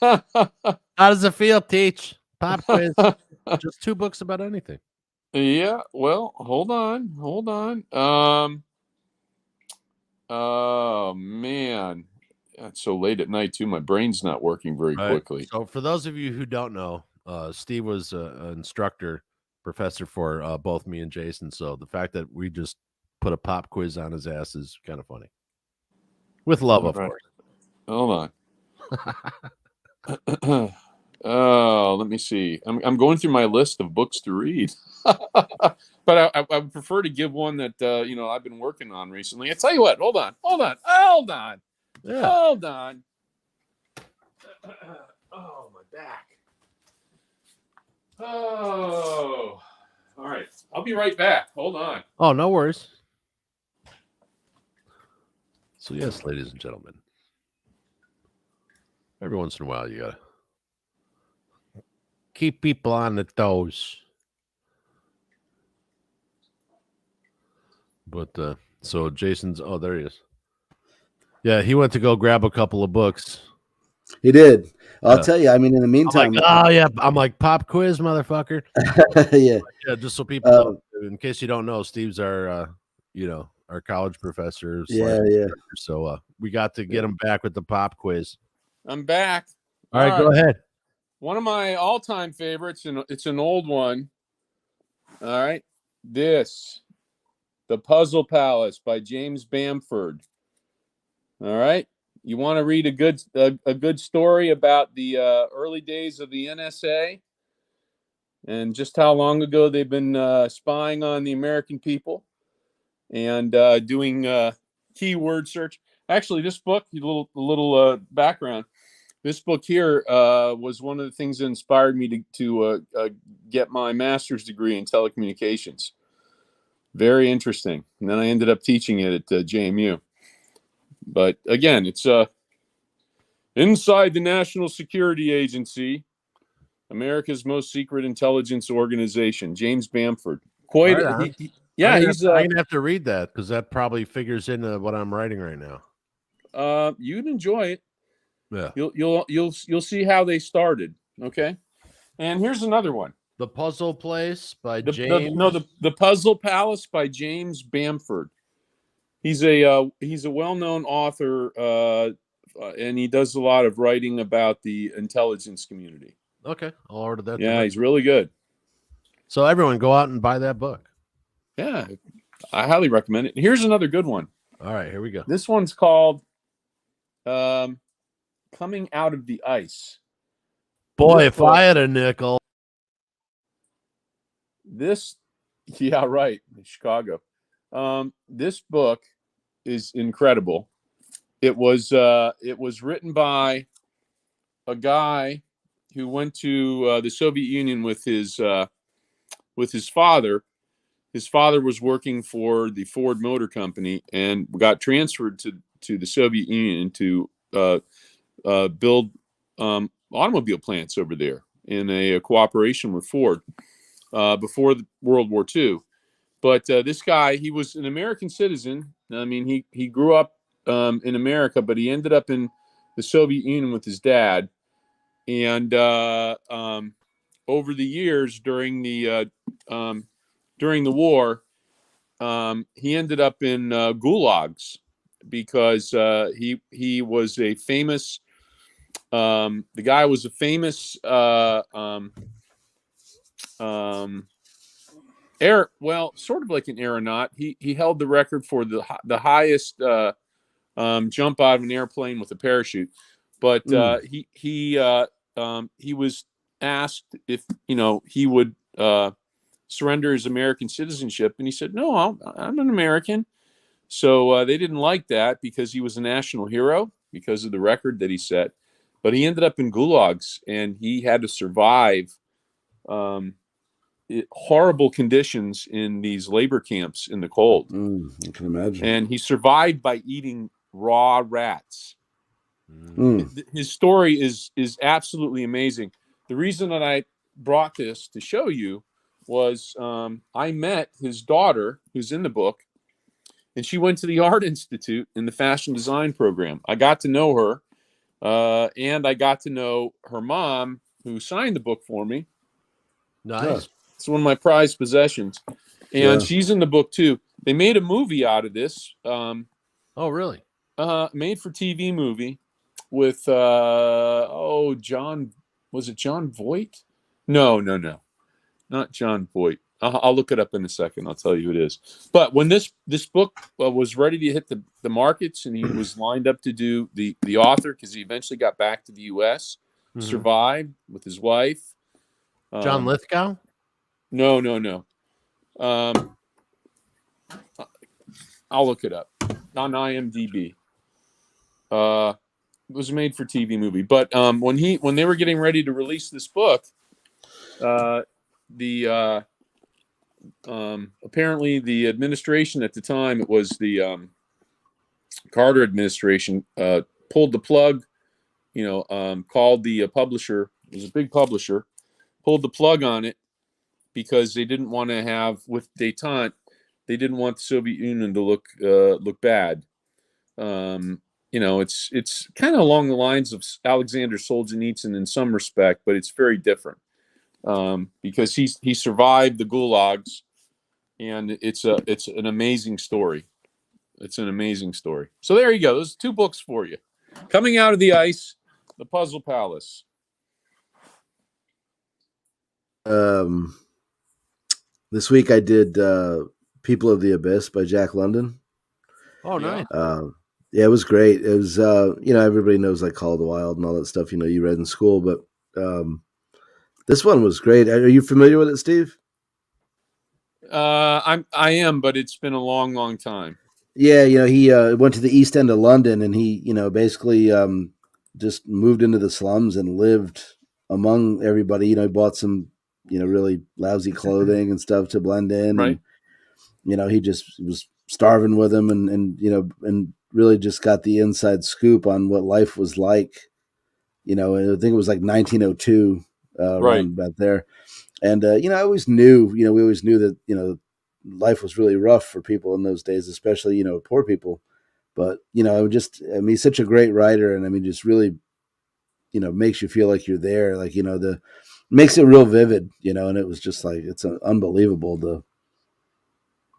How does it feel, Teach? Pop quiz. Just 2 books about anything. Yeah. Well, hold on. Oh man, it's so late at night too. My brain's not working very quickly. So, for those of you who don't know, Steve was an instructor, professor for both me and Jason. So the fact that we just put a pop quiz on his ass is kind of funny. With love, of course. Hold on. Oh, let me see. I'm going through my list of books to read, but I would prefer to give one that I've been working on recently. I tell you what. Hold on. Yeah. Hold on. Oh, my back. Oh, all right. I'll be right back. Hold on. Oh, no worries. So yes, ladies and gentlemen, every once in a while you gotta keep people on their toes. But so Jason's there he is. Yeah, he went to go grab a couple of books. He did. I'll tell you. I mean, in the meantime, I'm like pop quiz, motherfucker. Yeah. Just so people know, in case you don't know, Steve's our our college professor. Yeah. So we got to get him back with the pop quiz. I'm back. All right, go ahead. One of my all-time favorites, and it's an old one. All right, The Puzzle Palace by James Bamford. All right, you want to read a good story about the early days of the NSA and just how long ago they've been spying on the American people and doing keyword search. Actually, this book, a little background. This book here was one of the things that inspired me to get my master's degree in telecommunications. Very interesting. And then I ended up teaching it at JMU. But again, it's inside the National Security Agency, America's most secret intelligence organization. James Bamford. Quite. Right on. Yeah, I'm he's. gonna have to read that because that probably figures into what I'm writing right now. You'd enjoy it. Yeah. You'll see how they started. Okay. And here's another one. The Puzzle Place by The James. the Puzzle Palace by James Bamford. He's a well-known author, and he does a lot of writing about the intelligence community. Okay, I'll order that. Yeah, he's really good. So everyone, go out and buy that book. Yeah, I highly recommend it. Here's another good one. All right, here we go. This one's called "Coming Out of the Ice." Boy, if I had a nickel. Yeah, right, Chicago. This book is incredible. It was written by a guy who went to the Soviet Union with his father. His father was working for the Ford Motor Company and got transferred to the Soviet Union to build automobile plants over there in a cooperation with Ford before World War II. But this guy, he was an American citizen. I mean, he grew up in America, but he ended up in the Soviet Union with his dad. And over the years during the war, he ended up in gulags because he was a famous. The guy was a famous sort of like an aeronaut. He held the record for the highest jump out of an airplane with a parachute. But he was asked if he would surrender his American citizenship, and he said, "No, I'm an American." So they didn't like that because he was a national hero because of the record that he set. But he ended up in gulags, and he had to survive horrible conditions in these labor camps in the cold. I can imagine. And he survived by eating raw rats. His story is absolutely amazing. The reason that I brought this to show you was I met his daughter, who's in the book, and she went to the Art Institute in the fashion design program. I got to know her, and I got to know her mom, who signed the book for me. Nice. It's one of my prized possessions. And she's in the book, too. They made a movie out of this. Oh, really? Made for TV movie with, John, was it John Voight? No. Not John Voight. I'll look it up in a second. I'll tell you who it is. But when this book was ready to hit the markets, and he was lined up to do the author, because he eventually got back to the U.S., survived with his wife. John Lithgow? No. I'll look it up on IMDb. It was a made for TV movie. But when they were getting ready to release this book, apparently the administration at the time, it was the Carter administration, pulled the plug, called the publisher, it was a big publisher, pulled the plug on it because they didn't want to have, with détente, they didn't want the Soviet Union to look bad. It's kind of along the lines of Alexander Solzhenitsyn in some respect, but it's very different. Because he survived the gulags, and it's an amazing story. It's an amazing story. So there you go. Those 2 books for you. Coming Out of the Ice, The Puzzle Palace. This week I did People of the Abyss by Jack London. Oh, nice. Yeah, it was great. It was everybody knows like Call of the Wild and all that stuff, you read in school, but this one was great. Are you familiar with it, Steve? I am, but it's been a long, long time. Yeah, he went to the East End of London, and he, basically just moved into the slums and lived among everybody. He bought some, really lousy clothing and stuff to blend in. Right. And, he just was starving with him and really just got the inside scoop on what life was like. And I think it was like 1902, Right. around about there. And, I always knew, we always knew that, life was really rough for people in those days, especially, poor people. But, he's such a great writer. And just really, makes you feel like you're there. Like, makes it real vivid, and it was just like, it's unbelievable.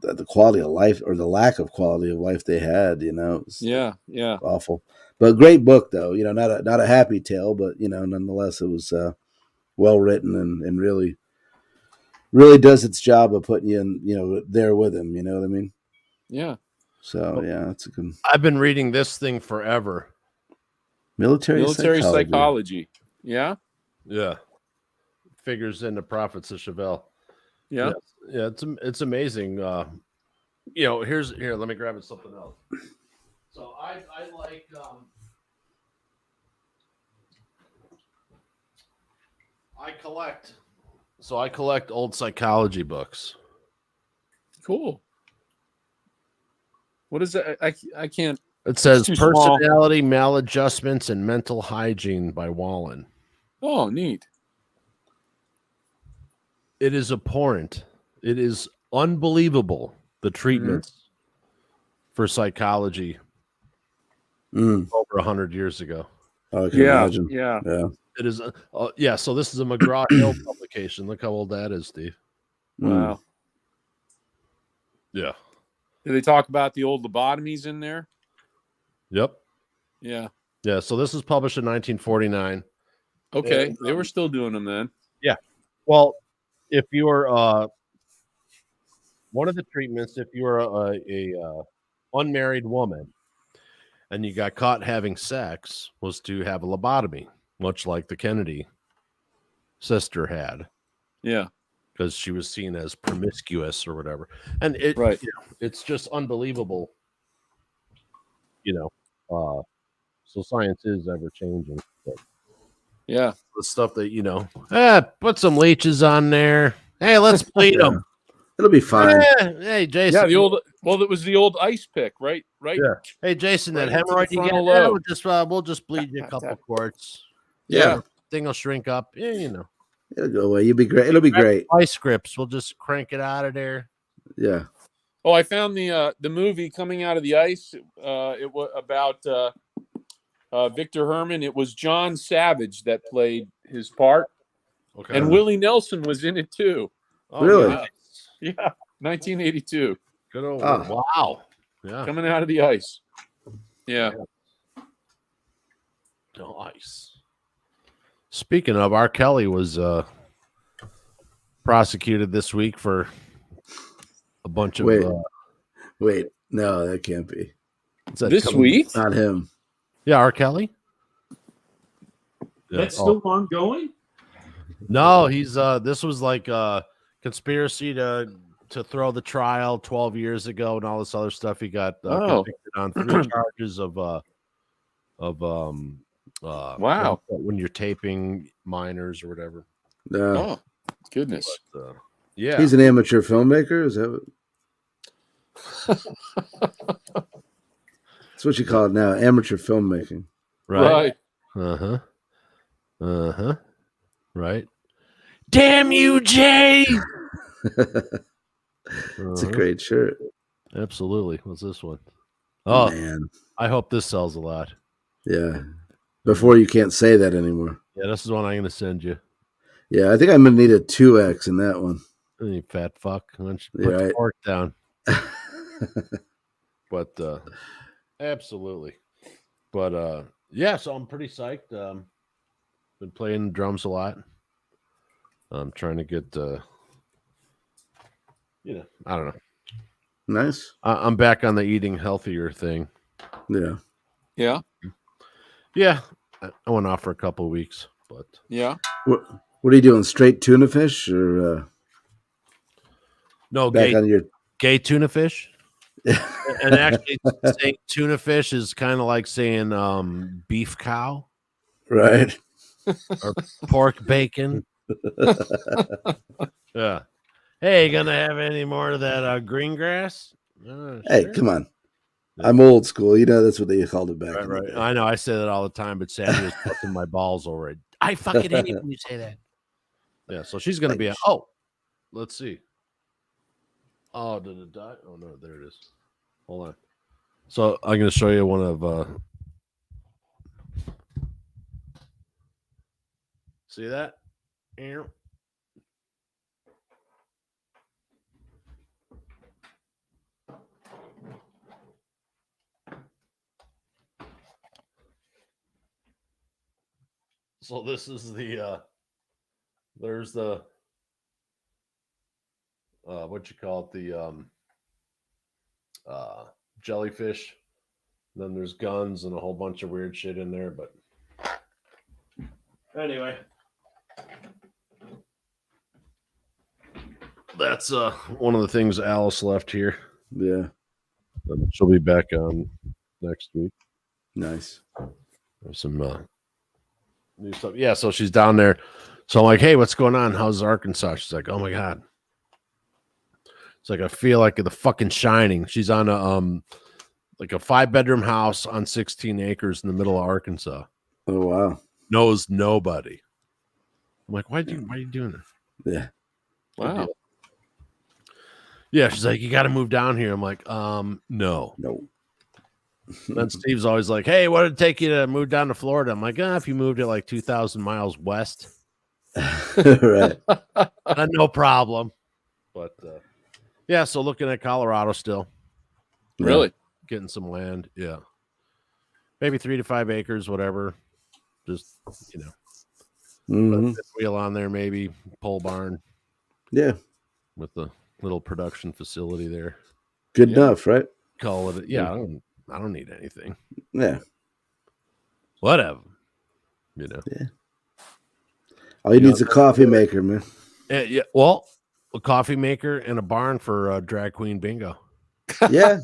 The quality of life, or the lack of quality of life they had, it was awful. But a great book though, not a happy tale, but, nonetheless, it was, well written and really does its job of putting you in, there with him. You know what I mean? Yeah. So that's a good. I've been reading this thing forever. Military psychology. Yeah. Yeah. Figures in the Prophets of Chevelle. Yeah. Yeah. It's amazing. Here, let me grab it something else. So I like I collect old psychology books. Cool. What is that? I can't. It says too small. Personality Maladjustments and Mental Hygiene by Wallen. Oh, neat. It is abhorrent. It is unbelievable, the treatments for psychology over 100 years ago. I can imagine. Yeah. It is. So this is a McGraw-Hill publication. Look how old that is, Steve. Wow. Yeah. Do they talk about the old lobotomies in there? Yep. Yeah. Yeah. So this was published in 1949. Okay. They were still doing them then. Yeah. Well, if you are one of the treatments, if you are a unmarried woman and you got caught having sex, was to have a lobotomy, much like the Kennedy sister had. Yeah. Because she was seen as promiscuous or whatever. And it's just unbelievable. So science is ever changing. But yeah. The stuff that, put some leeches on there. Hey, let's bleed them. It'll be fine. Hey, Jason. Yeah, it was the old ice pick, right? Right. Yeah. Hey, Jason, that hemorrhoid you get, we'll just bleed you a couple quarts. Yeah. Thing will shrink up. Yeah, It'll go away. You'll be great. It'll be great. Ice scripts. We'll just crank it out of there. Yeah. Oh, I found the movie Coming Out of the Ice. It was about Victor Herman. It was John Savage that played his part. Okay. And Willie Nelson was in it too. Oh, really? Yeah. 1982. Good old wow. Yeah. Coming Out of the Ice. Yeah. Nice. Speaking of, R. Kelly was prosecuted this week for a bunch of. Wait, no, that can't be. This week? Not him. Yeah, R. Kelly. That's still ongoing? No, he's. This was like a conspiracy to throw the trial 12 years ago and all this other stuff. He got convicted on 3 charges of wow, when you're taping minors or whatever. No. Oh, goodness. But, yeah, he's an amateur filmmaker. Is that that's what you call it now? Amateur filmmaking, right? Right. Damn you, Jay! It's a great shirt. Absolutely. What's this one? Oh man, I hope this sells a lot. Yeah. Before you can't say that anymore. Yeah, this is one I'm going to send you. Yeah, I think I'm going to need a 2X in that one. You fat fuck. Why don't you put the fork down? But absolutely. But yeah, so I'm pretty psyched. Been playing drums a lot. I'm trying to get I don't know. Nice. I'm back on the eating healthier thing. Yeah. Yeah. Yeah. I went off for a couple of weeks, but yeah. What are you doing? Straight tuna fish or no, back on your gay tuna fish? And actually saying tuna fish is kind of like saying beef cow. Right. or pork bacon. Yeah. Hey, you gonna have any more of that green grass? Hey, Sure. come on. Yeah. I'm old school. You know, that's what they called it back Right, in the right. day. I know I say that all the time, but Sandy was busting my balls over it. I fucking hate when you say that. Yeah, so she's gonna be. Oh, let's see. Oh, did it die? Oh no, there it is. Hold on. So I'm gonna show you one of. See that? Ew. So this is the there's the what you call it, the jellyfish. And then there's guns and a whole bunch of weird shit in there, but anyway. That's one of the things Alice left here. Yeah. She'll be back on next week. Nice. There's some new stuff. Yeah, so she's down there. So I'm like, hey, what's going on? How's Arkansas? She's like, oh my God. It's like I feel like the fucking Shining. She's on a like a 5-bedroom house on 16 acres in the middle of Arkansas. Oh wow. Knows nobody. I'm like, why are you doing this? Yeah. Wow. Yeah, she's like, you got to move down here. I'm like, no. No. Then Steve's always like, hey, what did it take you to move down to Florida? I'm like, if you moved it like 2,000 miles west, Right. no problem. But yeah, so looking at Colorado still. Really? Getting some land. Yeah. Maybe 3 to 5 acres, whatever. Just, put a fifth wheel on there, maybe pole barn. Yeah. With the little production facility there. Good enough, right? Call it. Yeah, I don't need anything. Yeah. Whatever. Yeah. All you need is a coffee maker, man. Yeah. Well, a coffee maker and a barn for drag queen bingo. Yeah.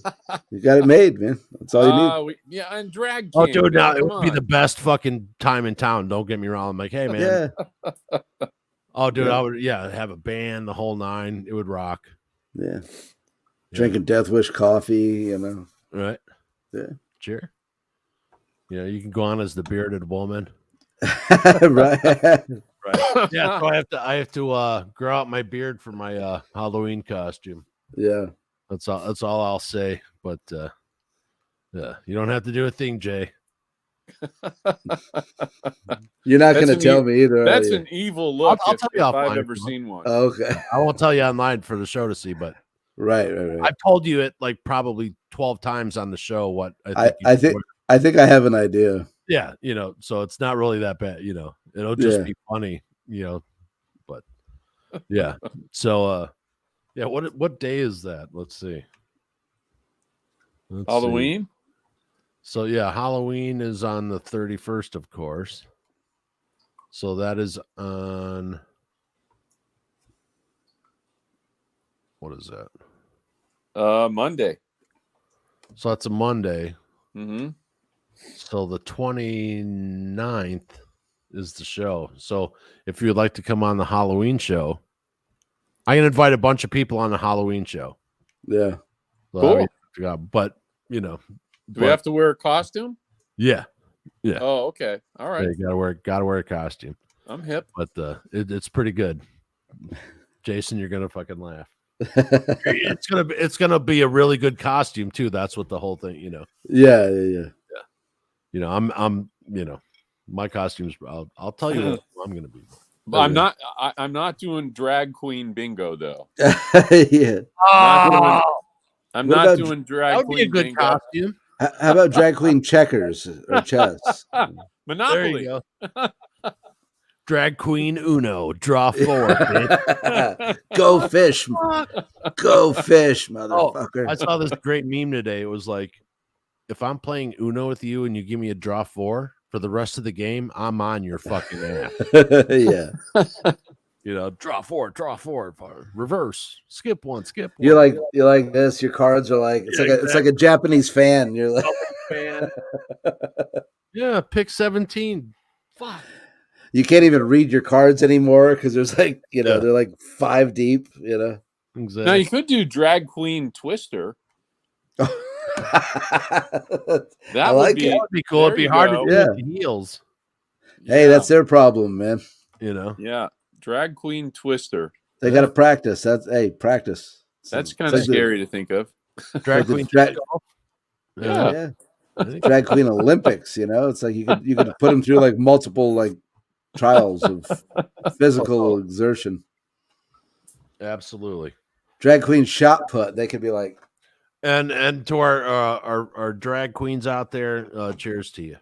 You got it made, man. That's all you need. And drag. Oh, dude, now it would be the best fucking time in town. Don't get me wrong. I'm like, hey, man. Yeah. Oh, dude, I would, have a band, the whole 9. It would rock. Yeah. Drinking Death Wish coffee, Right. Yeah. Sure. You can go on as the bearded woman. Right. Right. Yeah. So I have to grow out my beard for my Halloween costume. Yeah. That's all I'll say. But yeah, you don't have to do a thing, Jay. You're not going to tell me either. That's an evil look. I'll tell you if I've ever seen one. Oh, okay. I won't tell you online for the show to see, but right. I've told you it like probably 12 times on the show. What I think I have an idea. Yeah, so it's not really that bad. It'll just be funny. But yeah. So yeah. What day is that? Let's see. Halloween. See. So yeah, Halloween is on the 31st, of course. So that is on. What is that? Monday. So that's a Monday. Mm-hmm. So the 29th is the show. So if you'd like to come on the Halloween show, I can invite a bunch of people on the Halloween show. Yeah. Cool. But do we have to wear a costume? Yeah. Oh, okay. All right. Yeah, you gotta wear a costume. I'm hip. But it's pretty good. Jason, you're gonna fucking laugh. It's gonna be a really good costume too. That's what the whole thing, Yeah. I'm my costumes. I'll tell you what I'm gonna be. But I'm not doing drag queen bingo though. Yeah. I'm not doing drag that would queen be a good bingo. costume. How about drag queen checkers or chess? Monopoly. There you go. Drag queen Uno. Draw 4. Bitch. Go fish. Go fish, motherfucker. I saw this great meme today. It was like, if I'm playing Uno with you and you give me a draw 4 for the rest of the game, I'm on your fucking ass. Yeah. Draw 4, reverse, skip one. You're like this. Your cards are like it's like a Japanese fan. You're like fan. Yeah, pick 17. Fuck. You can't even read your cards anymore because there's like, they're like 5 deep, Exactly. Now you could do drag queen twister. I That like would be, it. That would be cool. It'd be you hard to go. do with the heels. Hey, that's their problem, man. Yeah, drag queen twister. They got to practice. Practice. That's It's kind of like scary to think of. Drag the queen drag- golf. Yeah. Drag queen Olympics. It's like you could put them through like multiple like trials of physical exertion. Absolutely. Drag queen shot put. They could be like, And to our drag queens out there, cheers to you.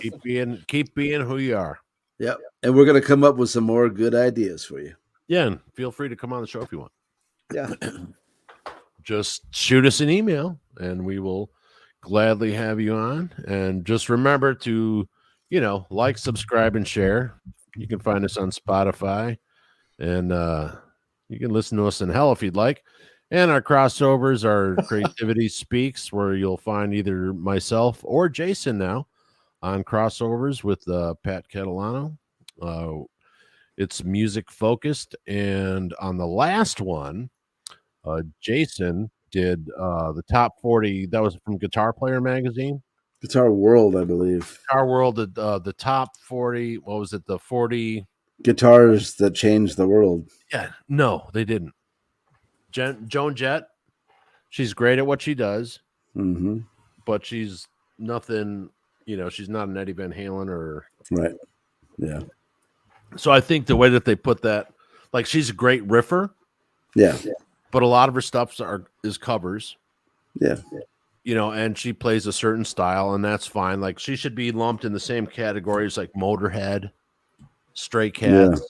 keep being who you are. yep. And we're gonna come up with some more good ideas for you. Yeah, and feel free to come on the show if you want. Yeah. Just shoot us an email and we will gladly have you on. And just remember to, like, subscribe, and share. You can find us on Spotify, and you can listen to us in hell if you'd like. And our crossovers are CreatiVity Speaks, where you'll find either myself or Jason now on crossovers with Pat Catalano. It's music focused. And on the last one, Jason did the top 40. That was from Guitar Player magazine. Guitar World, I believe. Guitar World, the top 40. What was it? The 40 guitars that changed the world. Yeah, no, they didn't. Joan Jett, she's great at what she does, but she's nothing. She's not an Eddie Van Halen or right. Yeah. So I think the way that they put that, like, she's a great riffer. Yeah. But a lot of her stuff is covers. Yeah. And she plays a certain style, and that's fine. Like, she should be lumped in the same categories like Motorhead, Stray Cats.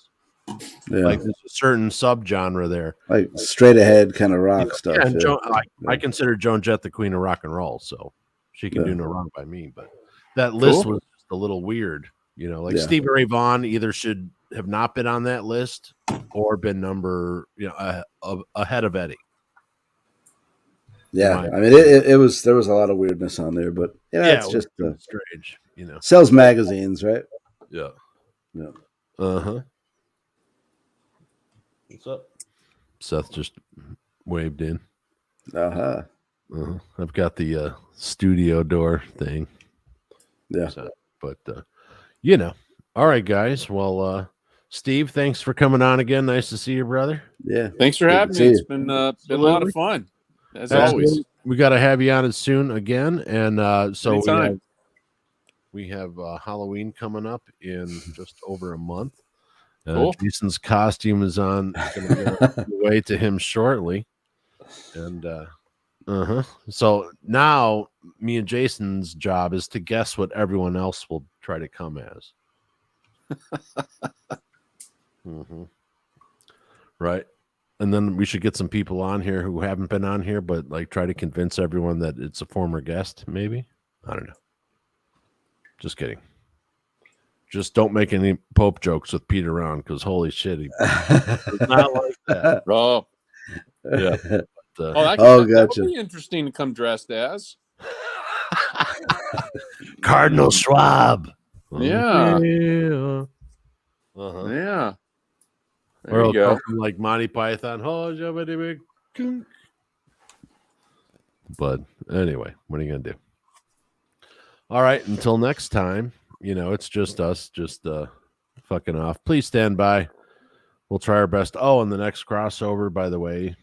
Yeah. Like, there's a certain subgenre there. Like straight ahead kind of rock stuff. Yeah, and I consider Joan Jett the queen of rock and roll, so she can do no wrong by me. But that list was just a little weird. Stevie Ray Vaughan either should have not been on that list or been number, ahead of Eddie. Yeah, I mean, there was a lot of weirdness on there, but it's just strange. Sells magazines, right? Yeah. Yeah. What's up? Seth just waved in. I've got the studio door thing. Yeah. So, but all right, guys. Well, Steve, thanks for coming on again. Nice to see you, brother. Yeah. Thanks for having me. It's been a lot of fun, as always. We got to have you on it soon again, and so we have Halloween coming up in just over a month. Cool. Jason's costume is going to be away to him shortly, and so now me and Jason's job is to guess what everyone else will try to come as. Right. And then we should get some people on here who haven't been on here, but like try to convince everyone that it's a former guest, maybe. I don't know. Just kidding. Just don't make any Pope jokes with Pete around, because holy shit, he's not like that. Bro. Yeah. But, that would be interesting to come dressed as Cardinal Schwab. Yeah. Yeah. Yeah. There you go. Like Monty Python. But anyway, what are you gonna do? All right, until next time, it's just us, just fucking off. Please stand by. We'll try our best. Oh, and the next crossover, by the way,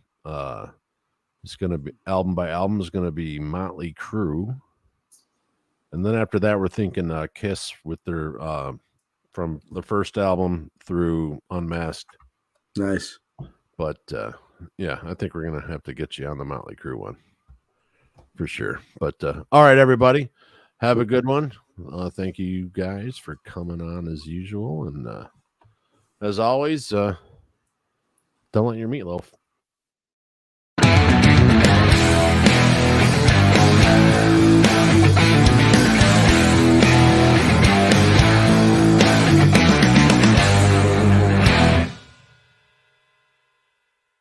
it's gonna be album by album is gonna be Motley Crue. And then after that, we're thinking Kiss with their from the first album through Unmasked. Nice. But yeah, I think we're gonna have to get you on the Motley Crue one for sure. But all right, everybody, have a good one. Thank you guys for coming on as usual, and as always, don't let your meatloaf